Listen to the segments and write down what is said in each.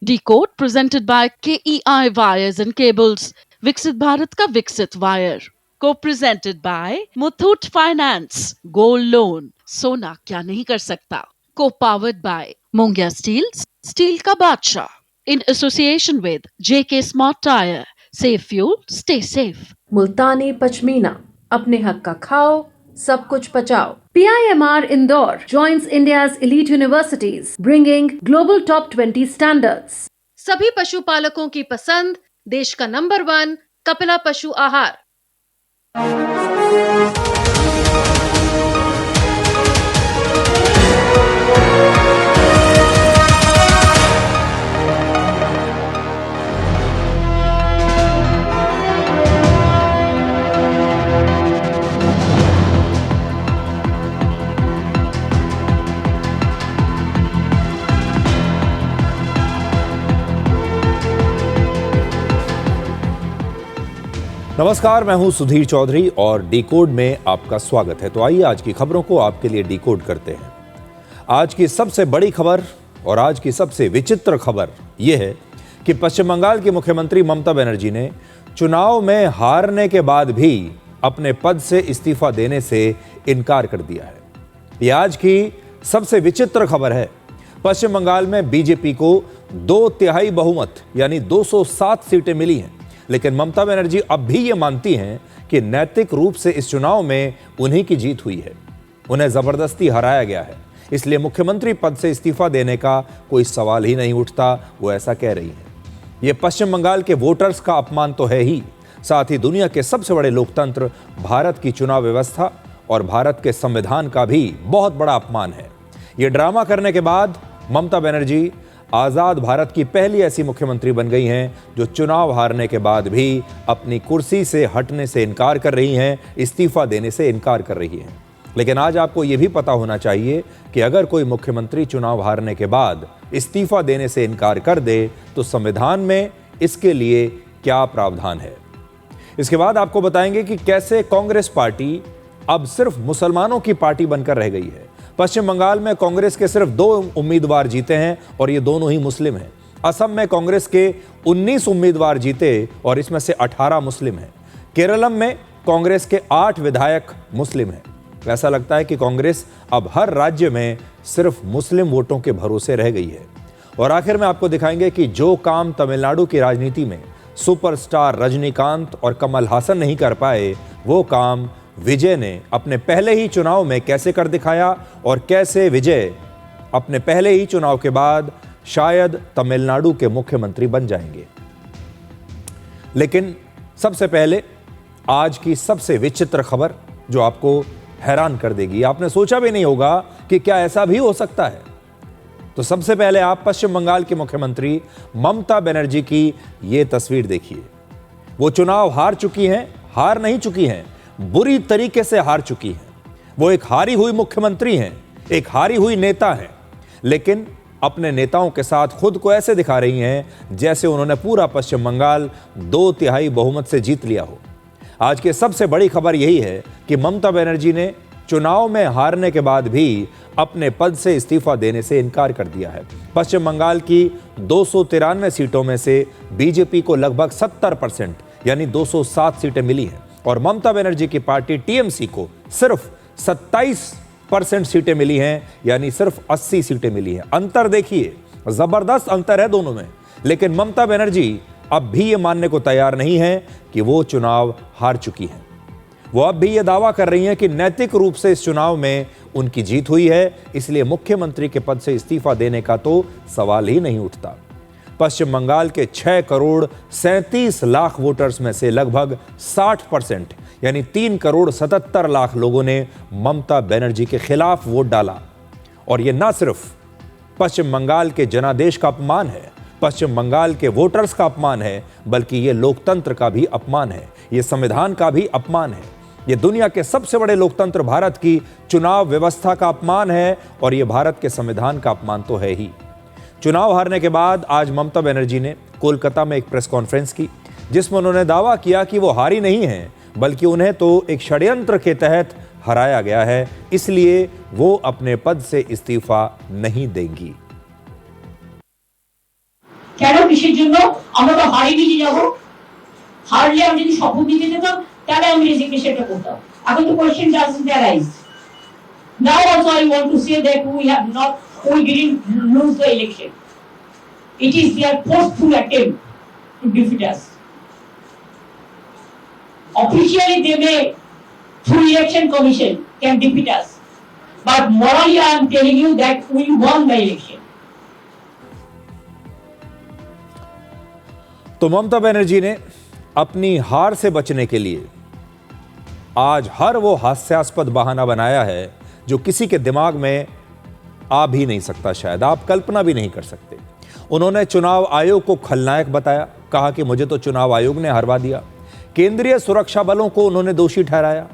Decode presented by KEI Wires and Cables. विकसित भारत का विकसित wire. Co-presented by Muthoot Finance. Gold Loan. सोना क्या नहीं कर सकता. Co-powered by Mongia Steels. Steel का बादशाह. In association with JK Smart Tire. Save fuel, stay safe. मुल्तानी पश्मीना, अपने हक का खाओ, सब कुछ बचाओ. PIMR Indore joins India's elite universities, bringing global top 20 standards. सभी पशुपालकों की पसंद, देश का नंबर 1 कपिला पशु आहार. नमस्कार, मैं हूं सुधीर चौधरी और डिकोड में आपका स्वागत है। तो आइए आज की खबरों को आपके लिए डिकोड करते हैं। आज की सबसे बड़ी खबर और आज की सबसे विचित्र खबर यह है कि पश्चिम बंगाल की मुख्यमंत्री ममता बनर्जी ने चुनाव में हारने के बाद भी अपने पद से इस्तीफा देने से इनकार कर दिया है। यह आज की सबसे विचित्र खबर है। पश्चिम बंगाल में बीजेपी को 2/3 बहुमत यानी 207 सीटें मिली हैं, लेकिन ममता बनर्जी अब भी ये मानती हैं कि नैतिक रूप से इस चुनाव में उन्हीं की जीत हुई है। उन्हें जबरदस्ती हराया गया है, इसलिए मुख्यमंत्री पद से इस्तीफा देने का कोई सवाल ही नहीं उठता, वो ऐसा कह रही हैं। ये पश्चिम बंगाल के वोटर्स का अपमान तो है ही, साथ ही दुनिया के सबसे बड़े लोकतंत्र भारत की चुनाव व्यवस्था और भारत के संविधान का भी बहुत बड़ा अपमान है। ये ड्रामा करने के बाद ममता बनर्जी आजाद भारत की पहली ऐसी मुख्यमंत्री बन गई हैं जो चुनाव हारने के बाद भी अपनी कुर्सी से हटने से इनकार कर रही हैं, इस्तीफा देने से इनकार कर रही हैं। लेकिन आज आपको यह भी पता होना चाहिए कि अगर कोई मुख्यमंत्री चुनाव हारने के बाद इस्तीफा देने से इनकार कर दे तो संविधान में इसके लिए क्या प्रावधान है। इसके बाद आपको बताएंगे कि कैसे कांग्रेस पार्टी अब सिर्फ मुसलमानों की पार्टी बनकर रह गई है। पश्चिम बंगाल में कांग्रेस के सिर्फ 2 उम्मीदवार जीते हैं और ये दोनों ही मुस्लिम हैं। असम में कांग्रेस के 19 उम्मीदवार जीते और इसमें से 18 मुस्लिम हैं। केरलम में कांग्रेस के 8 विधायक मुस्लिम हैं। ऐसा लगता है कि कांग्रेस अब हर राज्य में सिर्फ मुस्लिम वोटों के भरोसे रह गई है। और आखिर में आपको दिखाएंगे कि जो काम तमिलनाडु की राजनीति में सुपरस्टार रजनीकांत और कमल हासन नहीं कर पाए, वो काम विजय ने अपने पहले ही चुनाव में कैसे कर दिखाया और कैसे विजय अपने पहले ही चुनाव के बाद शायद तमिलनाडु के मुख्यमंत्री बन जाएंगे। लेकिन सबसे पहले आज की सबसे विचित्र खबर जो आपको हैरान कर देगी। आपने सोचा भी नहीं होगा कि क्या ऐसा भी हो सकता है। तो सबसे पहले आप पश्चिम बंगाल के मुख्यमंत्री ममता बनर्जी की यह तस्वीर देखिए। वो चुनाव हार चुकी हैं, हार नहीं चुकी हैं, बुरी तरीके से हार चुकी हैं। वो एक हारी हुई मुख्यमंत्री हैं, एक हारी हुई नेता हैं, लेकिन अपने नेताओं के साथ खुद को ऐसे दिखा रही हैं जैसे उन्होंने पूरा पश्चिम बंगाल 2/3 बहुमत से जीत लिया हो। आज की सबसे बड़ी खबर यही है कि ममता बनर्जी ने चुनाव में हारने के बाद भी अपने पद से इस्तीफा देने से इनकार कर दिया है। पश्चिम बंगाल की 293 सीटों में से बीजेपी को लगभग 70% यानी 207 सीटें मिली हैं और ममता बनर्जी की पार्टी टीएमसी को सिर्फ 27% सीटें मिली हैं, यानी सिर्फ 80 सीटें मिली हैं। अंतर देखिए, जबरदस्त अंतर है दोनों में। लेकिन ममता बनर्जी अब भी ये मानने को तैयार नहीं है कि वो चुनाव हार चुकी हैं। वो अब भी ये दावा कर रही हैं कि नैतिक रूप से इस चुनाव में उनकी जीत हुई है, इसलिए मुख्यमंत्री के पद से इस्तीफा देने का तो सवाल ही नहीं उठता। पश्चिम बंगाल के 6 करोड़ 37 लाख वोटर्स में से लगभग 60% यानी 3 करोड़ 77 लाख लोगों ने ममता बनर्जी के खिलाफ वोट डाला। और यह ना सिर्फ पश्चिम बंगाल के जनादेश का अपमान है, पश्चिम बंगाल के वोटर्स का अपमान है, बल्कि यह लोकतंत्र का भी अपमान है, यह संविधान का भी अपमान है, यह दुनिया के सबसे बड़े लोकतंत्र भारत की चुनाव व्यवस्था का अपमान है और यह भारत के संविधान का अपमान तो है ही। चुनाव हारने के बाद आज ममता बनर्जी ने कोलकाता में एक प्रेस कॉन्फ्रेंस की, जिसमें उन्होंने दावा किया कि वो हारी नहीं हैं, बल्कि उन्हें तो एक षड्यंत्र के तहत हराया गया है, इसलिए वो अपने पद से इस्तीफा नहीं देंगी। কেন কিসের জন্য? আমরা তো হারিয়ে নিয়ে যাবো, হারলে আমি যদি শপথ নিতে যেতাম তাহলে আমি রেজিগনেশনটা করতাম। এখন তো question doesn't arise. Now also I want to say that we didn't lose the election. It is their forceful attempt to defeat us. Officially they may, through election commission, can defeat us. But morally I am telling you that we won the election. तो ममता बनर्जी ने अपनी हार से बचने के लिए आज हर वो हास्यास्पद बहाना बनाया है जो किसी के दिमाग में आ भी नहीं सकता, शायद आप कल्पना भी नहीं कर सकते। उन्होंने चुनाव आयोग को खलनायक बताया, कहा कि मुझे तो चुनाव आयोग ने हरवा दिया। केंद्रीय सुरक्षा बलों को उन्होंने दोषी ठहराया।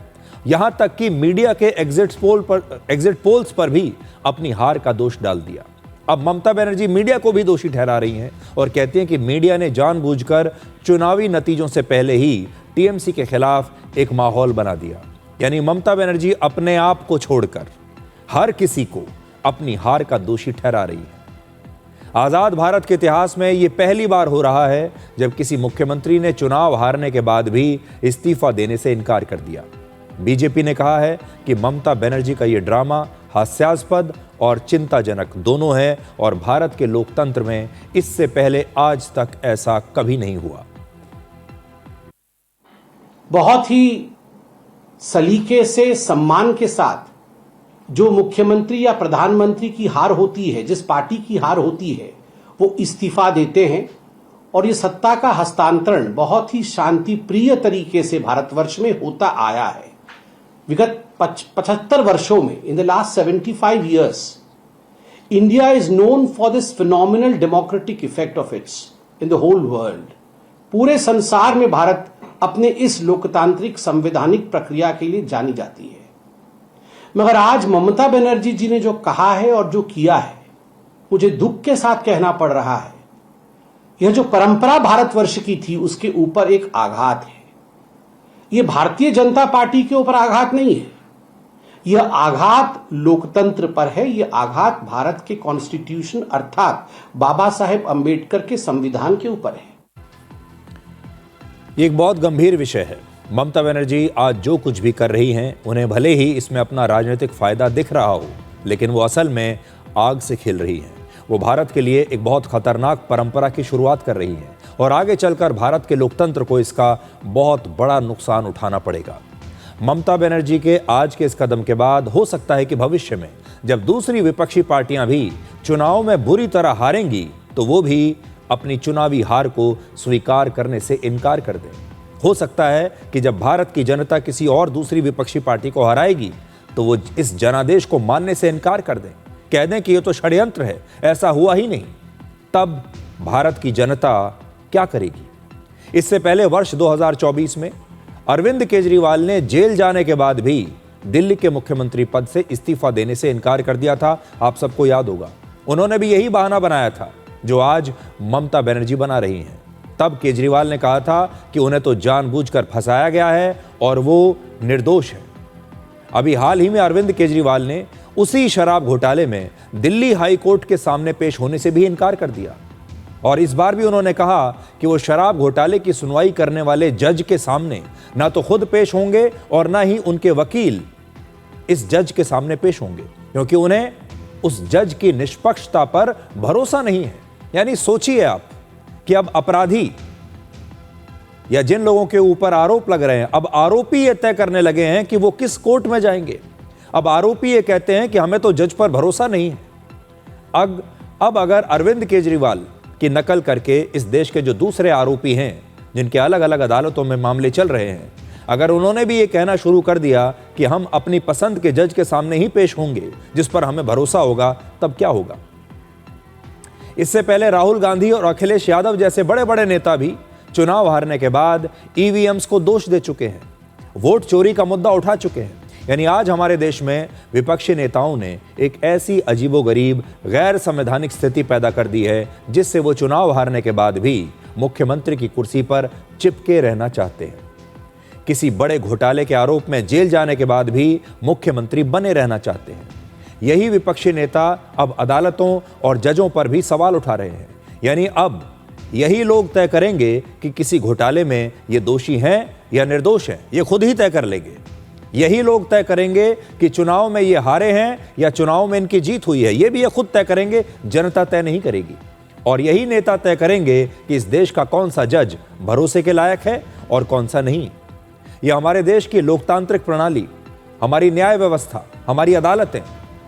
यहां तक कि मीडिया के एग्जिट पोल्स पर भी अपनी हार का दोष डाल दिया। अब ममता बनर्जी मीडिया को भी दोषी ठहरा रही हैं और कहती हैं कि मीडिया ने जानबूझकर चुनावी नतीजों से पहले ही टीएमसी के खिलाफ एक माहौल बना दिया। यानी ममता बनर्जी अपने आप को छोड़कर हर किसी को अपनी हार का दोषी ठहरा रही है। आजाद भारत के इतिहास में यह पहली बार हो रहा है जब किसी मुख्यमंत्री ने चुनाव हारने के बाद भी इस्तीफा देने से इनकार कर दिया। बीजेपी ने कहा है कि ममता बनर्जी का यह ड्रामा हास्यास्पद और चिंताजनक दोनों है और भारत के लोकतंत्र में इससे पहले आज तक ऐसा कभी नहीं हुआ। बहुत ही सलीके से, सम्मान के साथ जो मुख्यमंत्री या प्रधानमंत्री की हार होती है, जिस पार्टी की हार होती है, वो इस्तीफा देते हैं और ये सत्ता का हस्तांतरण बहुत ही शांति प्रिय तरीके से भारतवर्ष में होता आया है। विगत 75 वर्षों में, in the last 75 years, India is known for this phenomenal democratic effect of its in the whole world. पूरे संसार में भारत अपने इस लोकतांत्रिक संवैधानिक प्रक्रिया के लिए जानी जाती है। मगर आज ममता बनर्जी जी ने जो कहा है और जो किया है, मुझे दुख के साथ कहना पड़ रहा है, यह जो परंपरा भारतवर्ष की थी उसके ऊपर एक आघात है। यह भारतीय जनता पार्टी के ऊपर आघात नहीं है, यह आघात लोकतंत्र पर है, यह आघात भारत के कॉन्स्टिट्यूशन अर्थात बाबा साहेब अंबेडकर के संविधान के ऊपर है। ये एक बहुत गंभीर विषय है। ममता बनर्जी आज जो कुछ भी कर रही हैं, उन्हें भले ही इसमें अपना राजनीतिक फायदा दिख रहा हो, लेकिन वो असल में आग से खेल रही हैं। वो भारत के लिए एक बहुत खतरनाक परंपरा की शुरुआत कर रही हैं और आगे चलकर भारत के लोकतंत्र को इसका बहुत बड़ा नुकसान उठाना पड़ेगा। ममता बनर्जी के आज के इस कदम के बाद हो सकता है कि भविष्य में जब दूसरी विपक्षी पार्टियां भी चुनाव में बुरी तरह हारेंगी तो वो भी अपनी चुनावी हार को स्वीकार करने से इनकार कर दें। हो सकता है कि जब भारत की जनता किसी और दूसरी विपक्षी पार्टी को हराएगी तो वो इस जनादेश को मानने से इनकार कर दें, कह दें कि ये तो षड्यंत्र है, ऐसा हुआ ही नहीं। तब भारत की जनता क्या करेगी? इससे पहले वर्ष 2024 में अरविंद केजरीवाल ने जेल जाने के बाद भी दिल्ली के मुख्यमंत्री पद से इस्तीफा देने से इनकार कर दिया था। आप सबको याद होगा, उन्होंने भी यही बहाना बनाया था जो आज ममता बनर्जी बना रही हैं। तब केजरीवाल ने कहा था कि उन्हें तो जानबूझकर फंसाया गया है और वो निर्दोष है। अभी हाल ही में अरविंद केजरीवाल ने उसी शराब घोटाले में दिल्ली हाई कोर्ट के सामने पेश होने से भी इनकार कर दिया और इस बार भी उन्होंने कहा कि वो शराब घोटाले की सुनवाई करने वाले जज के सामने ना तो खुद पेश होंगे और ना ही उनके वकील इस जज के सामने पेश होंगे, क्योंकि उन्हें उस जज की निष्पक्षता पर भरोसा नहीं है। यानी सोचिए आप कि अब अपराधी या जिन लोगों के ऊपर आरोप लग रहे हैं, अब आरोपी ये तय करने लगे हैं कि वो किस कोर्ट में जाएंगे। अब आरोपी ये कहते हैं कि हमें तो जज पर भरोसा नहीं है। अब अगर अरविंद केजरीवाल की नकल करके इस देश के जो दूसरे आरोपी हैं, जिनके अलग अलग अदालतों में मामले चल रहे हैं, अगर उन्होंने भी ये कहना शुरू कर दिया कि हम अपनी पसंद के जज के सामने ही पेश होंगे जिस पर हमें भरोसा होगा, तब क्या होगा? इससे पहले राहुल गांधी और अखिलेश यादव जैसे बड़े बड़े नेता भी चुनाव हारने के बाद ईवीएम्स को दोष दे चुके हैं, वोट चोरी का मुद्दा उठा चुके हैं। यानी आज हमारे देश में विपक्षी नेताओं ने एक ऐसी अजीबोगरीब गैर संवैधानिक स्थिति पैदा कर दी है जिससे वो चुनाव हारने के बाद भी मुख्यमंत्री की कुर्सी पर चिपके रहना चाहते हैं। किसी बड़े घोटाले के आरोप में जेल जाने के बाद भी मुख्यमंत्री बने रहना चाहते हैं। यही विपक्षी नेता अब अदालतों और जजों पर भी सवाल उठा रहे हैं। यानी अब यही लोग तय करेंगे कि किसी घोटाले में ये दोषी हैं या निर्दोष हैं, ये खुद ही तय कर लेंगे। यही लोग तय करेंगे कि चुनाव में ये हारे हैं या चुनाव में इनकी जीत हुई है, ये भी ये खुद तय करेंगे, जनता तय नहीं करेगी। और यही नेता तय करेंगे कि इस देश का कौन सा जज भरोसे के लायक है और कौन सा नहीं। यह हमारे देश की लोकतांत्रिक प्रणाली, हमारी न्याय व्यवस्था, हमारी अदालतें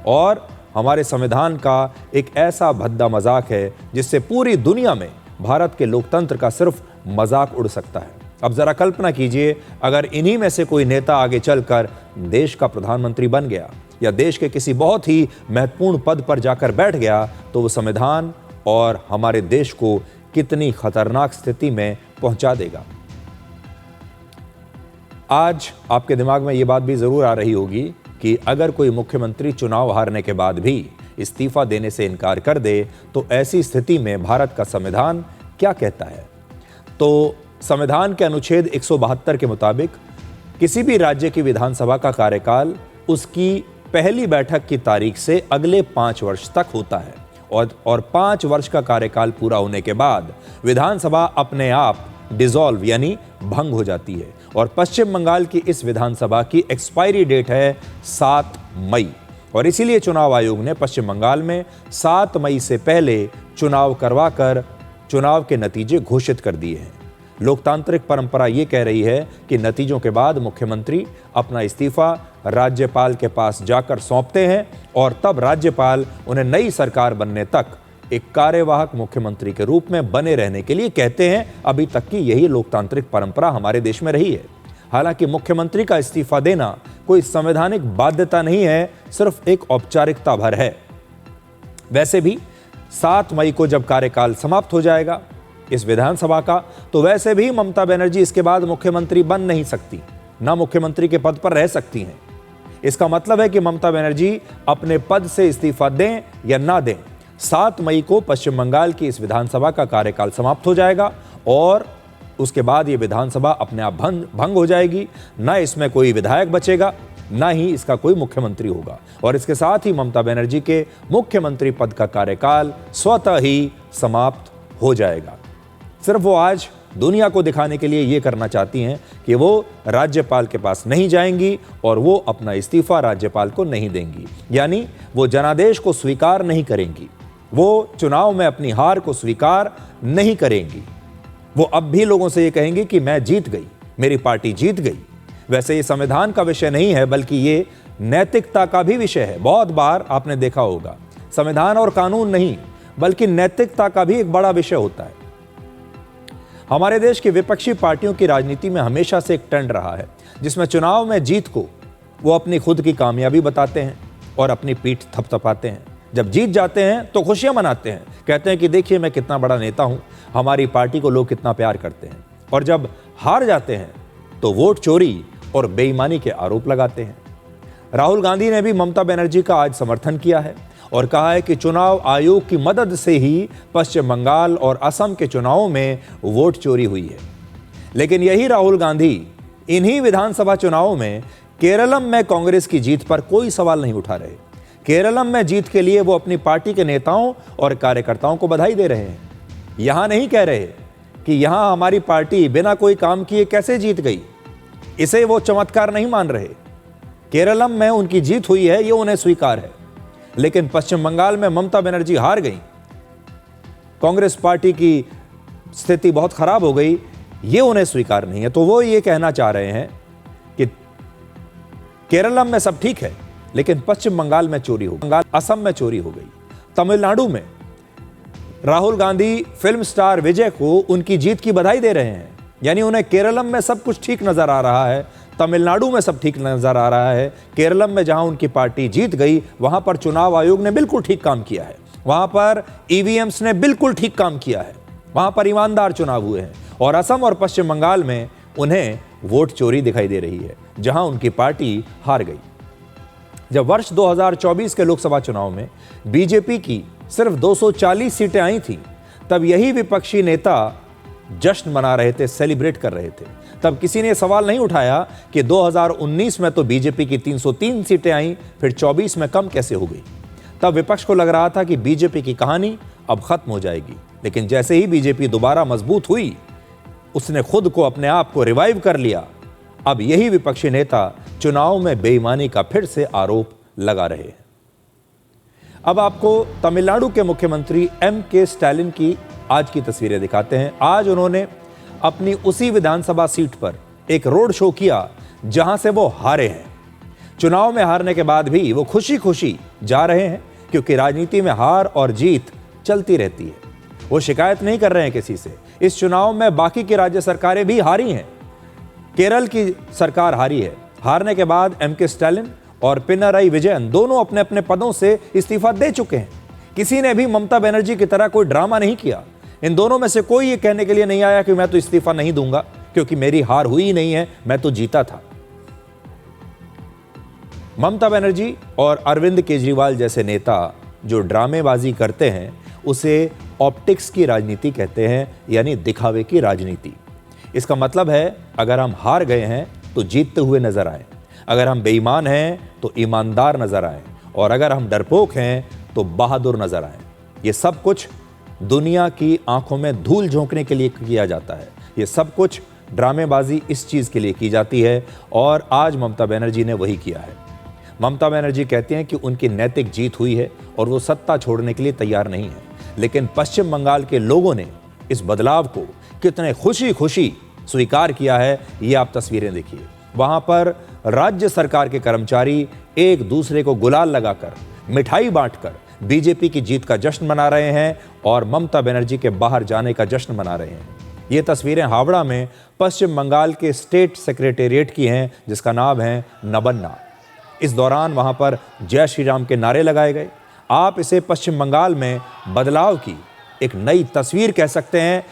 और हमारे संविधान का एक ऐसा भद्दा मजाक है जिससे पूरी दुनिया में भारत के लोकतंत्र का सिर्फ मजाक उड़ सकता है। अब जरा कल्पना कीजिए, अगर इन्हीं में से कोई नेता आगे चलकर देश का प्रधानमंत्री बन गया या देश के किसी बहुत ही महत्वपूर्ण पद पर जाकर बैठ गया, तो वो संविधान और हमारे देश को कितनी खतरनाक स्थिति में पहुंचा देगा। आज आपके दिमाग में ये बात भी जरूर आ रही होगी कि अगर कोई मुख्यमंत्री चुनाव हारने के बाद भी इस्तीफा देने से इनकार कर दे तो ऐसी स्थिति में भारत का संविधान क्या कहता है। तो संविधान के अनुच्छेद 172 के मुताबिक किसी भी राज्य की विधानसभा का कार्यकाल उसकी पहली बैठक की तारीख से अगले 5 वर्ष तक होता है और 5 वर्ष का कार्यकाल पूरा होने के बाद विधानसभा अपने आप डिसॉल्व यानी भंग हो जाती है। और पश्चिम बंगाल की इस विधानसभा की एक्सपायरी डेट है 7 मई और इसीलिए चुनाव आयोग ने पश्चिम बंगाल में 7 मई से पहले चुनाव करवाकर चुनाव के नतीजे घोषित कर दिए हैं। लोकतांत्रिक परंपरा ये कह रही है कि नतीजों के बाद मुख्यमंत्री अपना इस्तीफा राज्यपाल के पास जाकर सौंपते हैं और तब राज्यपाल उन्हें नई सरकार बनने तक एक कार्यवाहक मुख्यमंत्री के रूप में बने रहने के लिए कहते हैं। अभी तक की यही लोकतांत्रिक परंपरा हमारे देश में रही है। हालांकि मुख्यमंत्री का इस्तीफा देना कोई संवैधानिक बाध्यता नहीं है, सिर्फ एक औपचारिकता भर है। वैसे भी 7 मई को जब कार्यकाल समाप्त हो जाएगा इस विधानसभा का, तो वैसे भी ममता बनर्जी इसके बाद मुख्यमंत्री बन नहीं सकती, ना मुख्यमंत्री के पद पर रह सकती हैं। इसका मतलब है कि ममता बनर्जी अपने पद से इस्तीफा दें या ना दें, 7 मई को पश्चिम बंगाल की इस विधानसभा का कार्यकाल समाप्त हो जाएगा और उसके बाद ये विधानसभा अपने आप भंग हो जाएगी। ना इसमें कोई विधायक बचेगा, ना ही इसका कोई मुख्यमंत्री होगा और इसके साथ ही ममता बनर्जी के मुख्यमंत्री पद का कार्यकाल स्वतः ही समाप्त हो जाएगा। सिर्फ वो आज दुनिया को दिखाने के लिए ये करना चाहती हैं कि वो राज्यपाल के पास नहीं जाएंगी और वो अपना इस्तीफा राज्यपाल को नहीं देंगी, यानी वो जनादेश को स्वीकार नहीं करेंगी, वो चुनाव में अपनी हार को स्वीकार नहीं करेंगी। वो अब भी लोगों से ये कहेंगी कि मैं जीत गई, मेरी पार्टी जीत गई। वैसे ये संविधान का विषय नहीं है बल्कि ये नैतिकता का भी विषय है। बहुत बार आपने देखा होगा संविधान और कानून नहीं बल्कि नैतिकता का भी एक बड़ा विषय होता है। हमारे देश की विपक्षी पार्टियों की राजनीति में हमेशा से एक ट्रेंड रहा है जिसमें चुनाव में जीत को वो अपनी खुद की कामयाबी बताते हैं और अपनी पीठ थपथपाते हैं। जब जीत जाते हैं तो खुशियां मनाते हैं, कहते हैं कि देखिए मैं कितना बड़ा नेता हूं, हमारी पार्टी को लोग कितना प्यार करते हैं। और जब हार जाते हैं तो वोट चोरी और बेईमानी के आरोप लगाते हैं। राहुल गांधी ने भी ममता बनर्जी का आज समर्थन किया है और कहा है कि चुनाव आयोग की मदद से ही पश्चिम बंगाल और असम के चुनावों में वोट चोरी हुई है। लेकिन यही राहुल गांधी इन्हीं विधानसभा चुनावों में केरलम में कांग्रेस की जीत पर कोई सवाल नहीं उठा रहे। केरलम में जीत के लिए वो अपनी पार्टी के नेताओं और कार्यकर्ताओं को बधाई दे रहे हैं। यहां नहीं कह रहे कि यहां हमारी पार्टी बिना कोई काम किए कैसे जीत गई, इसे वो चमत्कार नहीं मान रहे। केरलम में उनकी जीत हुई है, ये उन्हें स्वीकार है। लेकिन पश्चिम बंगाल में ममता बनर्जी हार गई, कांग्रेस पार्टी की स्थिति बहुत खराब हो गई, ये उन्हें स्वीकार नहीं है। तो वो ये कहना चाह रहे हैं कि केरलम में सब ठीक है लेकिन पश्चिम बंगाल में चोरी हो गई, असम में चोरी हो गई। तमिलनाडु में राहुल गांधी फिल्म स्टार विजय को उनकी जीत की बधाई दे रहे हैं, यानी उन्हें केरलम में सब कुछ ठीक नजर आ रहा है, तमिलनाडु में सब ठीक नजर आ रहा है। केरलम में जहां उनकी पार्टी जीत गई वहां पर चुनाव आयोग ने बिल्कुल ठीक काम किया है, वहां पर ईवीएम्स ने बिल्कुल ठीक काम किया है, वहां पर ईमानदार चुनाव हुए हैं। और असम और पश्चिम बंगाल में उन्हें वोट चोरी दिखाई दे रही है जहां उनकी पार्टी हार गई। जब वर्ष 2024 के लोकसभा चुनाव में बीजेपी की सिर्फ 240 सीटें आई थी तब यही विपक्षी नेता जश्न मना रहे थे, सेलिब्रेट कर रहे थे। तब किसी ने सवाल नहीं उठाया कि 2019 में तो बीजेपी की 303 सीटें आई, फिर 24 में कम कैसे हो गई। तब विपक्ष को लग रहा था कि बीजेपी की कहानी अब खत्म हो जाएगी, लेकिन जैसे ही बीजेपी दोबारा मजबूत हुई, उसने खुद को, अपने आप को रिवाइव कर लिया। अब यही विपक्षी नेता चुनाव में बेईमानी का फिर से आरोप लगा रहे हैं। अब आपको तमिलनाडु के मुख्यमंत्री M.K. स्टालिन की आज की तस्वीरें दिखाते हैं। आज उन्होंने अपनी उसी विधानसभा सीट पर एक रोड शो किया जहां से वो हारे हैं। चुनाव में हारने के बाद भी वो खुशी खुशी जा रहे हैं, क्योंकि राजनीति में हार और जीत चलती रहती है। वो शिकायत नहीं कर रहे हैं किसी से। इस चुनाव में बाकी की राज्य सरकारें भी हारी हैं। केरल की सरकार हारी है। हारने के बाद M.K. स्टालिन और पिनाराई विजयन दोनों अपने अपने पदों से इस्तीफा दे चुके हैं। किसी ने भी ममता बनर्जी की तरह कोई ड्रामा नहीं किया। इन दोनों में से कोई ये कहने के लिए नहीं आया कि मैं तो इस्तीफा नहीं दूंगा क्योंकि मेरी हार हुई ही नहीं है, मैं तो जीता था। ममता बनर्जी और अरविंद केजरीवाल जैसे नेता जो ड्रामेबाजी करते हैं उसे ऑप्टिक्स की राजनीति कहते हैं, यानी दिखावे की राजनीति। इसका मतलब है अगर हम हार गए हैं तो जीतते हुए नजर आए, अगर हम बेईमान हैं तो ईमानदार नजर आए, और अगर हम डरपोक हैं तो बहादुर नजर आए। ये सब कुछ दुनिया की आंखों में धूल झोंकने के लिए किया जाता है। ये सब कुछ ड्रामेबाजी इस चीज़ के लिए की जाती है, और आज ममता बनर्जी ने वही किया है। ममता बनर्जी कहती हैं कि उनकी नैतिक जीत हुई है और वो सत्ता छोड़ने के लिए तैयार नहीं है, लेकिन पश्चिम बंगाल के लोगों ने इस बदलाव को कितने खुशी खुशी स्वीकार किया है, ये आप तस्वीरें देखिए। वहां पर राज्य सरकार के कर्मचारी एक दूसरे को गुलाल लगाकर, मिठाई बांटकर बीजेपी की जीत का जश्न मना रहे हैं और ममता बनर्जी के बाहर जाने का जश्न मना रहे हैं। ये तस्वीरें हावड़ा में पश्चिम बंगाल के स्टेट सेक्रेटेरिएट की हैं, जिसका नाम है नबन्ना। इस दौरान वहां पर जय श्री राम के नारे लगाए गए। आप इसे पश्चिम बंगाल में बदलाव की एक नई तस्वीर कह सकते हैं।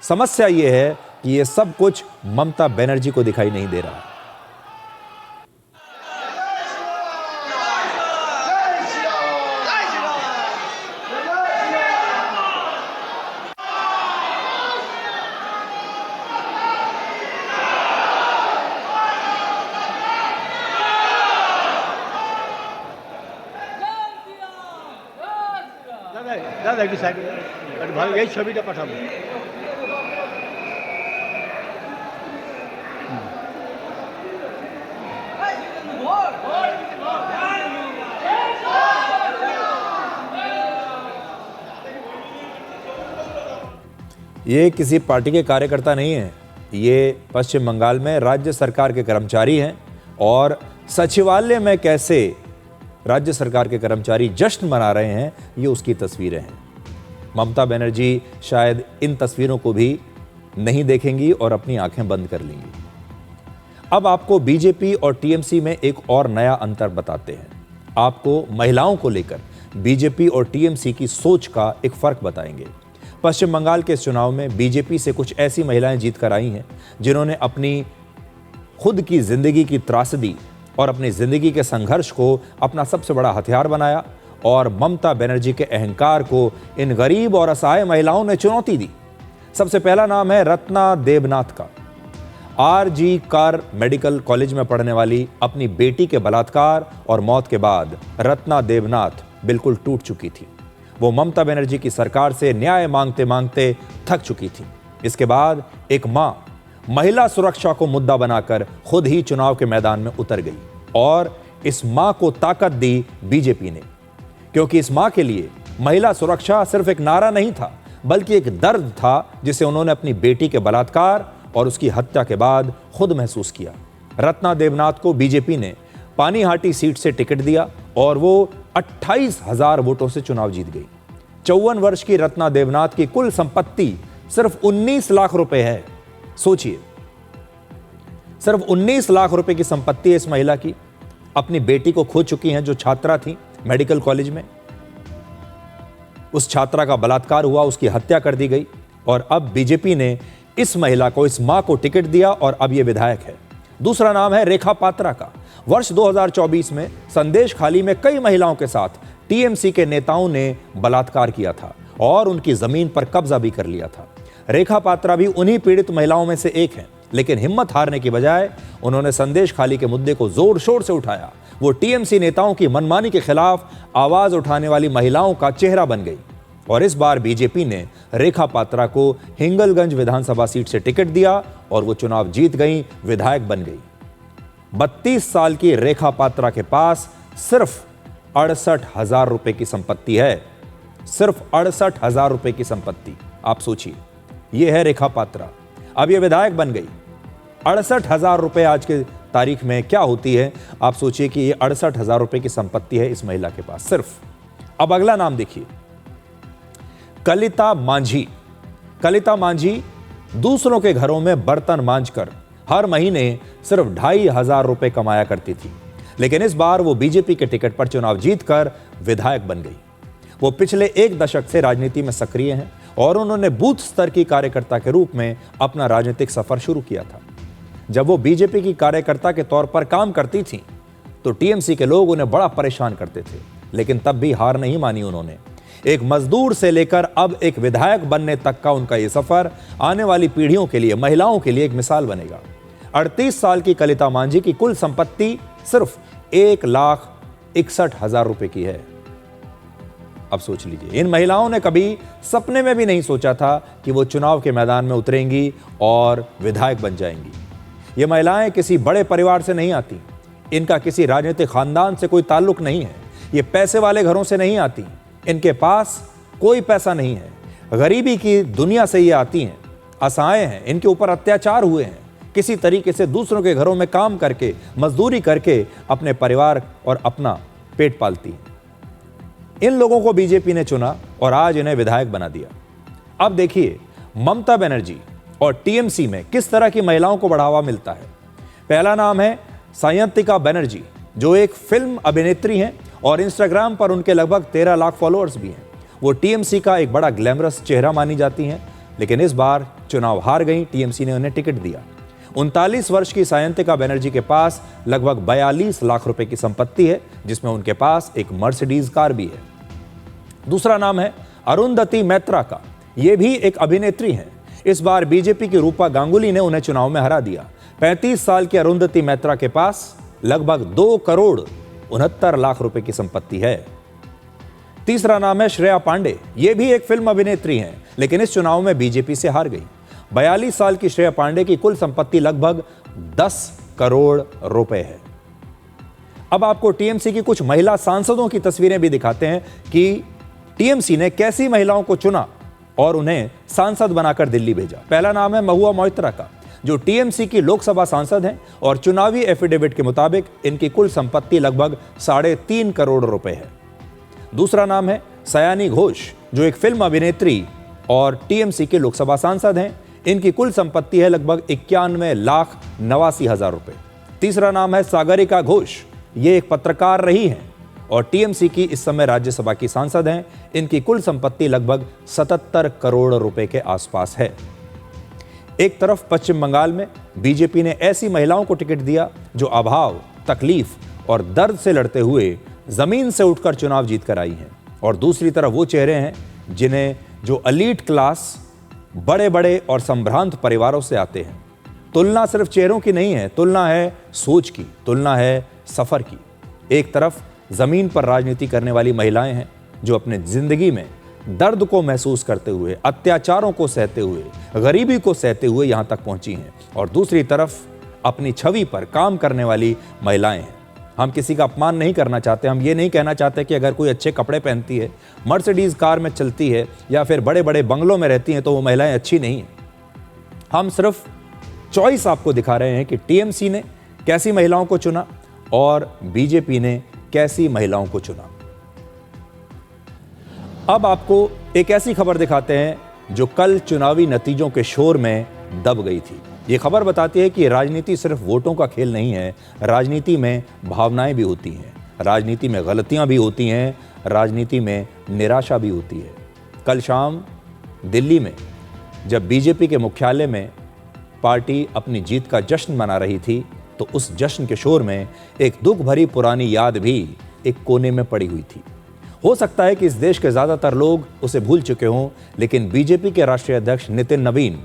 समस्या ये है कि ये सब कुछ ममता बनर्जी को दिखाई नहीं दे रहा। দাদা একটু সাইড ভালো এই ছবিটা পাঠাবো। ये किसी पार्टी के कार्यकर्ता नहीं है, ये पश्चिम बंगाल में राज्य सरकार के कर्मचारी हैं, और सचिवालय में कैसे राज्य सरकार के कर्मचारी जश्न मना रहे हैं ये उसकी तस्वीरें हैं। ममता बनर्जी शायद इन तस्वीरों को भी नहीं देखेंगी और अपनी आंखें बंद कर लेंगी। अब आपको बीजेपी और टीएमसी में एक और नया अंतर बताते हैं। आपको महिलाओं को लेकर बीजेपी और टीएमसी की सोच का एक फर्क बताएंगे। पश्चिम बंगाल के इस चुनाव में बीजेपी से कुछ ऐसी महिलाएं जीत कर आई हैं जिन्होंने अपनी खुद की जिंदगी की त्रासदी और अपनी जिंदगी के संघर्ष को अपना सबसे बड़ा हथियार बनाया, और ममता बनर्जी के अहंकार को इन गरीब और असहाय महिलाओं ने चुनौती दी। सबसे पहला नाम है रत्ना देवनाथ का। RG कार मेडिकल कॉलेज में पढ़ने वाली अपनी बेटी के बलात्कार और मौत के बाद रत्ना देवनाथ बिल्कुल टूट चुकी थी। वो ममता बनर्जी की सरकार से न्याय मांगते मांगते थक चुकी थी। इसके बाद एक मां महिला सुरक्षा को मुद्दा बनाकर खुद ही चुनाव के मैदान में उतर गई, और इस मां को ताकत दी बीजेपी ने, क्योंकि इस मां के लिए महिला सुरक्षा सिर्फ एक नारा नहीं था, बल्कि एक दर्द था जिसे उन्होंने अपनी बेटी के बलात्कार और उसकी हत्या के बाद खुद महसूस किया। रत्ना देवनाथ को बीजेपी ने पानीहाटी सीट से टिकट दिया और वो 28,000 वोटों से चुनाव जीत गई। 54 वर्ष की रत्ना देवनाथ की कुल संपत्ति सिर्फ 19 लाख रुपए है। सोचिए, सिर्फ 19 लाख रुपए की संपत्ति है इस महिला की। अपनी बेटी को खो चुकी हैं, जो छात्रा थी मेडिकल कॉलेज में। उस छात्रा का बलात्कार हुआ, उसकी हत्या कर दी गई, और अब बीजेपी ने इस महिला को, इस मां को टिकट दिया और अब ये विधायक है। दूसरा नाम है रेखा पात्रा का। वर्ष 2024 में संदेश खाली में कई महिलाओं के साथ टीएमसी के नेताओं ने बलात्कार किया था और उनकी जमीन पर कब्जा भी कर लिया था। रेखा पात्रा भी उन्हीं पीड़ित महिलाओं में से एक हैं, लेकिन हिम्मत हारने की बजाय उन्होंने संदेश खाली के मुद्दे को जोर शोर से उठाया वो टीएमसी नेताओं की मनमानी के खिलाफ आवाज उठाने वाली महिलाओं का चेहरा बन गई और इस बार बीजेपी ने रेखा पात्रा को हिंगलगंज विधानसभा सीट से टिकट दिया और वो चुनाव जीत गई, विधायक बन गई। 32 साल की रेखा पात्रा के पास सिर्फ 68,000 रुपए की संपत्ति है, सिर्फ 68,000 रुपए की संपत्ति। आप सोचिए, यह है रेखा पात्रा, अब यह विधायक बन गई। 68,000 रुपए आज के तारीख में क्या होती है, आप सोचिए कि यह 68,000 रुपए की संपत्ति है इस महिला के पास सिर्फ। अब अगला नाम देखिए, कलिता मांझी। कलिता मांझी दूसरों के घरों में बर्तन मांझकर हर महीने सिर्फ 2,500 रुपए कमाया करती थी, लेकिन इस बार वो बीजेपी के टिकट पर चुनाव जीतकर विधायक बन गई। वो पिछले 1 दशक से राजनीति में सक्रिय हैं और उन्होंने बूथ स्तर की कार्यकर्ता के रूप में अपना राजनीतिक सफर शुरू किया था। जब वो बीजेपी की कार्यकर्ता के तौर पर काम करती थीं, तो टीएमसी के लोग उन्हें बड़ा परेशान करते थे, लेकिन तब भी हार नहीं मानी उन्होंने। एक मजदूर से लेकर अब एक विधायक बनने तक का उनका ये सफर आने वाली पीढ़ियों के लिए, महिलाओं के लिए एक मिसाल बनेगा। 38 साल की कलिता मांझी की कुल संपत्ति सिर्फ 1,61,000 रुपए की है। अब सोच लीजिए, इन महिलाओं ने कभी सपने में भी नहीं सोचा था कि वो चुनाव के मैदान में उतरेंगी और विधायक बन जाएंगी। ये महिलाएं किसी बड़े परिवार से नहीं आती, इनका किसी राजनीतिक खानदान से कोई ताल्लुक नहीं है, ये पैसे वाले घरों से नहीं आती, इनके पास कोई पैसा नहीं है, गरीबी की दुनिया से ये आती हैं, असहाय हैं, इनके ऊपर अत्याचार हुए हैं, किसी तरीके से दूसरों के घरों में काम करके, मजदूरी करके अपने परिवार और अपना पेट पालती हैं। इन लोगों को बीजेपी ने चुना और आज इन्हें विधायक बना दिया। अब देखिए ममता बनर्जी और टीएमसी में किस तरह की महिलाओं को बढ़ावा मिलता है। पहला नाम है सायंतिका बनर्जी, जो एक फिल्म अभिनेत्री हैं और इंस्टाग्राम पर उनके लगभग 13 लाख फॉलोअर्स भी हैं। वो टीएमसी का एक बड़ा ग्लैमरस चेहरा मानी जाती हैं, लेकिन इस बार चुनाव हार गई, टीएमसी ने उन्हें टिकट दिया। 39 वर्ष की सायंतिका बनर्जी के पास लगभग 42 लाख रुपए की संपत्ति है, जिसमें उनके पास एक मर्सिडीज कार भी है। दूसरा नाम है अरुंधति मैत्रा का, ये भी एक अभिनेत्री हैं। इस बार बीजेपी की रूपा गांगुली ने उन्हें चुनाव में हरा दिया। 35 साल की अरुंधति मैत्रा के पास लगभग 2,69 लाख रुपए की संपत्ति है। तीसरा नाम है श्रेया पांडे, ये भी एक फिल्म अभिनेत्री हैं, लेकिन इस चुनाव में बीजेपी से हार गई। 42 साल की श्रेया पांडे की कुल संपत्ति लगभग 10 करोड़ रुपए है। अब आपको टीएमसी की कुछ महिला सांसदों की तस्वीरें भी दिखाते हैं कि टीएमसी ने कैसी महिलाओं को चुना और उन्हें सांसद बनाकर दिल्ली भेजा। पहला नाम है महुआ मोइत्रा का, जो टीएमसी की लोकसभा सांसद हैं और चुनावी एफिडेविट के मुताबिक इनकी कुल संपत्ति लगभग 3.5 करोड़ रुपए है। दूसरा नाम है सयानी घोष, जो एक फिल्म अभिनेत्री और टीएमसी के लोकसभा सांसद हैं। इनकी कुल संपत्ति है लगभग 91,89,000 रुपए। तीसरा नाम है सागरिका घोष, ये एक पत्रकार रही हैं और टीएमसी की इस समय राज्यसभा की सांसद हैं। इनकी कुल संपत्ति लगभग 77 करोड़ रुपए के आसपास है। एक तरफ पश्चिम बंगाल में बीजेपी ने ऐसी महिलाओं को टिकट दिया जो अभाव, तकलीफ और दर्द से लड़ते हुए जमीन से उठकर चुनाव जीतकर आई हैं, और दूसरी तरफ वो चेहरे हैं जिन्हें जो एलीट क्लास, बड़े बड़े और संभ्रांत परिवारों से आते हैं। तुलना सिर्फ चेहरों की नहीं है, तुलना है सोच की, तुलना है सफर की। एक तरफ जमीन पर राजनीति करने वाली महिलाएं हैं जो अपने जिंदगी में दर्द को महसूस करते हुए, अत्याचारों को सहते हुए, गरीबी को सहते हुए यहां तक पहुंची हैं, और दूसरी तरफ अपनी छवि पर काम करने वाली महिलाएं हैं। हम किसी का अपमान नहीं करना चाहते, हम ये नहीं कहना चाहते कि अगर कोई अच्छे कपड़े पहनती है, मर्सिडीज कार में चलती है या फिर बड़े बड़े बंगलों में रहती हैं तो वो महिलाएं अच्छी नहीं हैं। हम सिर्फ चॉइस आपको दिखा रहे हैं कि टीएमसी ने कैसी महिलाओं को चुना और बीजेपी ने कैसी महिलाओं को चुना। अब आपको एक ऐसी खबर दिखाते हैं जो कल चुनावी नतीजों के शोर में दब गई थी। ये खबर बताती है कि राजनीति सिर्फ वोटों का खेल नहीं है, राजनीति में भावनाएं भी होती हैं, राजनीति में गलतियां भी होती हैं, राजनीति में निराशा भी होती है। कल शाम दिल्ली में जब बीजेपी के मुख्यालय में पार्टी अपनी जीत का जश्न मना रही थी, तो उस जश्न के शोर में एक दुख भरी पुरानी याद भी एक कोने में पड़ी हुई थी। हो सकता है कि इस देश के ज्यादातर लोग उसे भूल चुके हों, लेकिन बीजेपी के राष्ट्रीय अध्यक्ष नितिन नवीन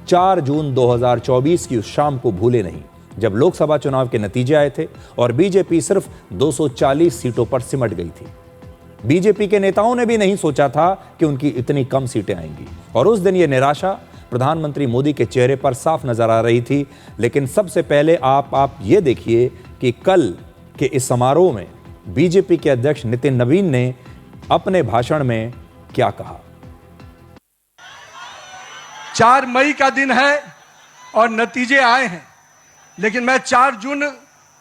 4 जून 2024 की उस शाम को भूले नहीं। जब लोकसभा चुनाव के नतीजे आए थे और बीजेपी सिर्फ 240 सीटों पर सिमट गई थी। बीजेपी के नेताओं ने भी नहीं सोचा था कि उनकी इतनी कम सीटें आएंगी और उस दिन यह निराशा प्रधानमंत्री मोदी के चेहरे पर साफ नजर आ रही थी। लेकिन सबसे पहले आप ये देखिए कि कल के इस समारोह में बीजेपी के अध्यक्ष नितिन नवीन ने अपने भाषण में क्या कहा। 4 मई का दिन है और नतीजे आए हैं, लेकिन मैं 4 जून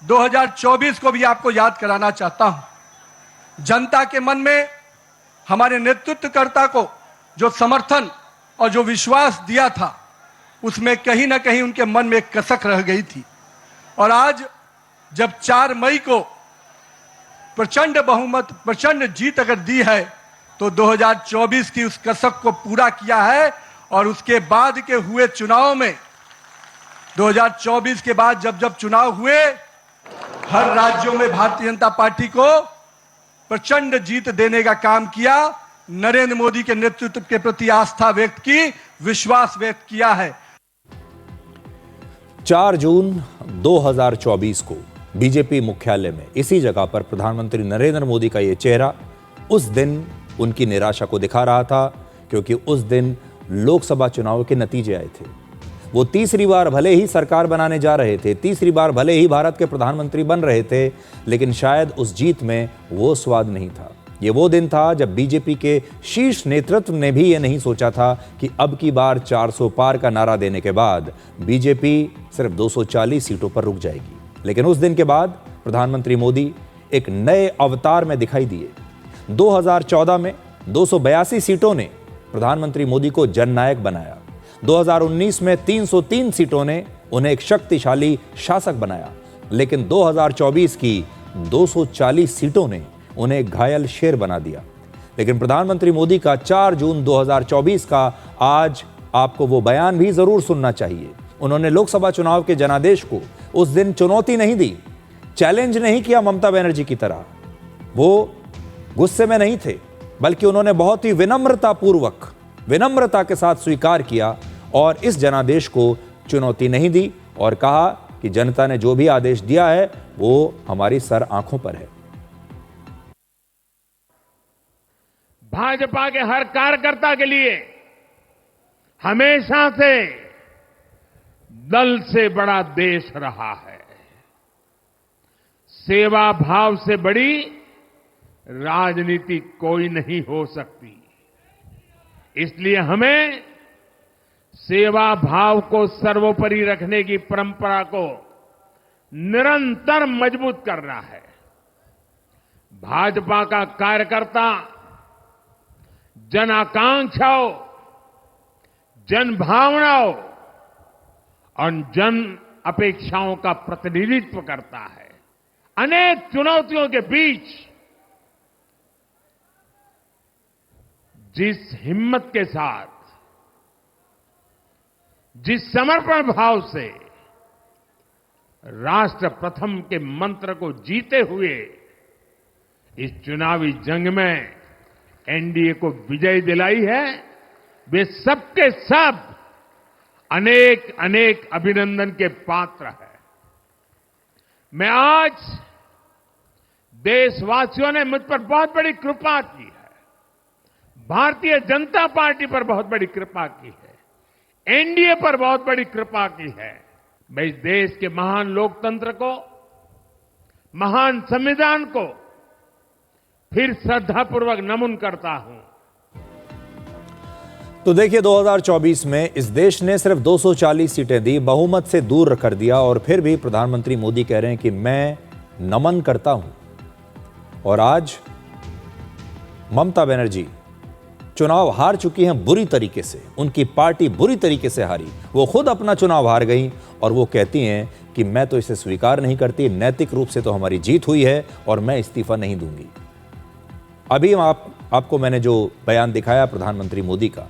2024 को भी आपको याद कराना चाहता हूं। जनता के मन में हमारे नेतृत्वकर्ता को जो समर्थन और जो विश्वास दिया था, उसमें कहीं ना कहीं उनके मन में एक कसक रह गई थी। और आज जब 4 मई को प्रचंड बहुमत, प्रचंड जीत अगर दी है, तो 2024 की उस कसक को पूरा किया है। और उसके बाद के हुए चुनाव में 2024 के बाद जब चुनाव हुए, हर राज्यों में भारतीय जनता पार्टी को प्रचंड जीत देने का काम किया। नरेंद्र मोदी के नेतृत्व के प्रति आस्था व्यक्त की, विश्वास व्यक्त किया है। 4 जून 2024 को बीजेपी मुख्यालय में इसी जगह पर प्रधानमंत्री नरेंद्र मोदी का यह चेहरा उस दिन उनकी निराशा को दिखा रहा था, क्योंकि उस दिन लोकसभा चुनाव के नतीजे आए थे। वो तीसरी बार भले ही सरकार बनाने जा रहे थे, तीसरी बार भले ही भारत के प्रधानमंत्री बन रहे थे, लेकिन शायद उस जीत में वो स्वाद नहीं था। ये वो दिन था जब बीजेपी के शीर्ष नेतृत्व ने भी ये नहीं सोचा था कि अब की बार 400 पार का नारा देने के बाद बीजेपी सिर्फ 240 सीटों पर रुक जाएगी। लेकिन उस दिन के बाद प्रधानमंत्री मोदी एक नए अवतार में दिखाई दिए। 2014 में 282 सीटों ने प्रधानमंत्री मोदी को जननायक बनाया। 2019 में 303 सीटों ने उन्हें एक शक्तिशाली शासक बनाया। लेकिन 2024 की 240 सीटों ने उन्हें एक घायल शेर बना दिया। लेकिन प्रधानमंत्री मोदी का 4 जून 2024 का आज आपको वो बयान भी जरूर सुनना चाहिए। उन्होंने लोकसभा चुनाव के जनादेश को उस दिन चुनौती नहीं दी, चैलेंज नहीं किया ममता बनर्जी की तरह। वो गुस्से में नहीं थे, बल्कि उन्होंने बहुत ही विनम्रता के साथ स्वीकार किया और इस जनादेश को चुनौती नहीं दी और कहा कि जनता ने जो भी आदेश दिया है वो हमारी सर आंखों पर है। भाजपा के हर कार्यकर्ता के लिए हमेशा से दल से बड़ा देश रहा है। सेवा भाव से बड़ी राजनीति कोई नहीं हो सकती। इसलिए हमें सेवा भाव को सर्वोपरि रखने की परंपरा को निरंतर मजबूत करना है। भाजपा का कार्यकर्ता जन आकांक्षाओं, जन भावनाओं और जन अपेक्षाओं का प्रतिनिधित्व करता है। अनेक चुनौतियों के बीच जिस हिम्मत के साथ, जिस समर्पण भाव से राष्ट्र प्रथम के मंत्र को जीते हुए इस चुनावी जंग में एनडीए को विजय दिलाई है, वे सबके सब अनेक अनेक अभिनंदन के पात्र हैं। मैं आज देशवासियों ने मुझ पर बहुत बड़ी कृपा की है, भारतीय जनता पार्टी पर बहुत बड़ी कृपा की है, एनडीए पर बहुत बड़ी कृपा की है। मैं इस देश के महान लोकतंत्र को, महान संविधान को फिर श्रद्धापूर्वक नमन करता हूं। तो देखिए, 2024 में इस देश ने सिर्फ 240 सीटें दी, बहुमत से दूर कर दिया और फिर भी प्रधानमंत्री मोदी कह रहे हैं कि मैं नमन करता हूं। और आज ममता बनर्जी चुनाव हार चुकी हैं बुरी तरीके से, उनकी पार्टी बुरी तरीके से हारी, वो खुद अपना चुनाव हार गई और वो कहती हैं कि मैं तो इसे स्वीकार नहीं करती, नैतिक रूप से तो हमारी जीत हुई है और मैं इस्तीफा नहीं दूंगी। अभी आपको मैंने जो बयान दिखाया प्रधानमंत्री मोदी का,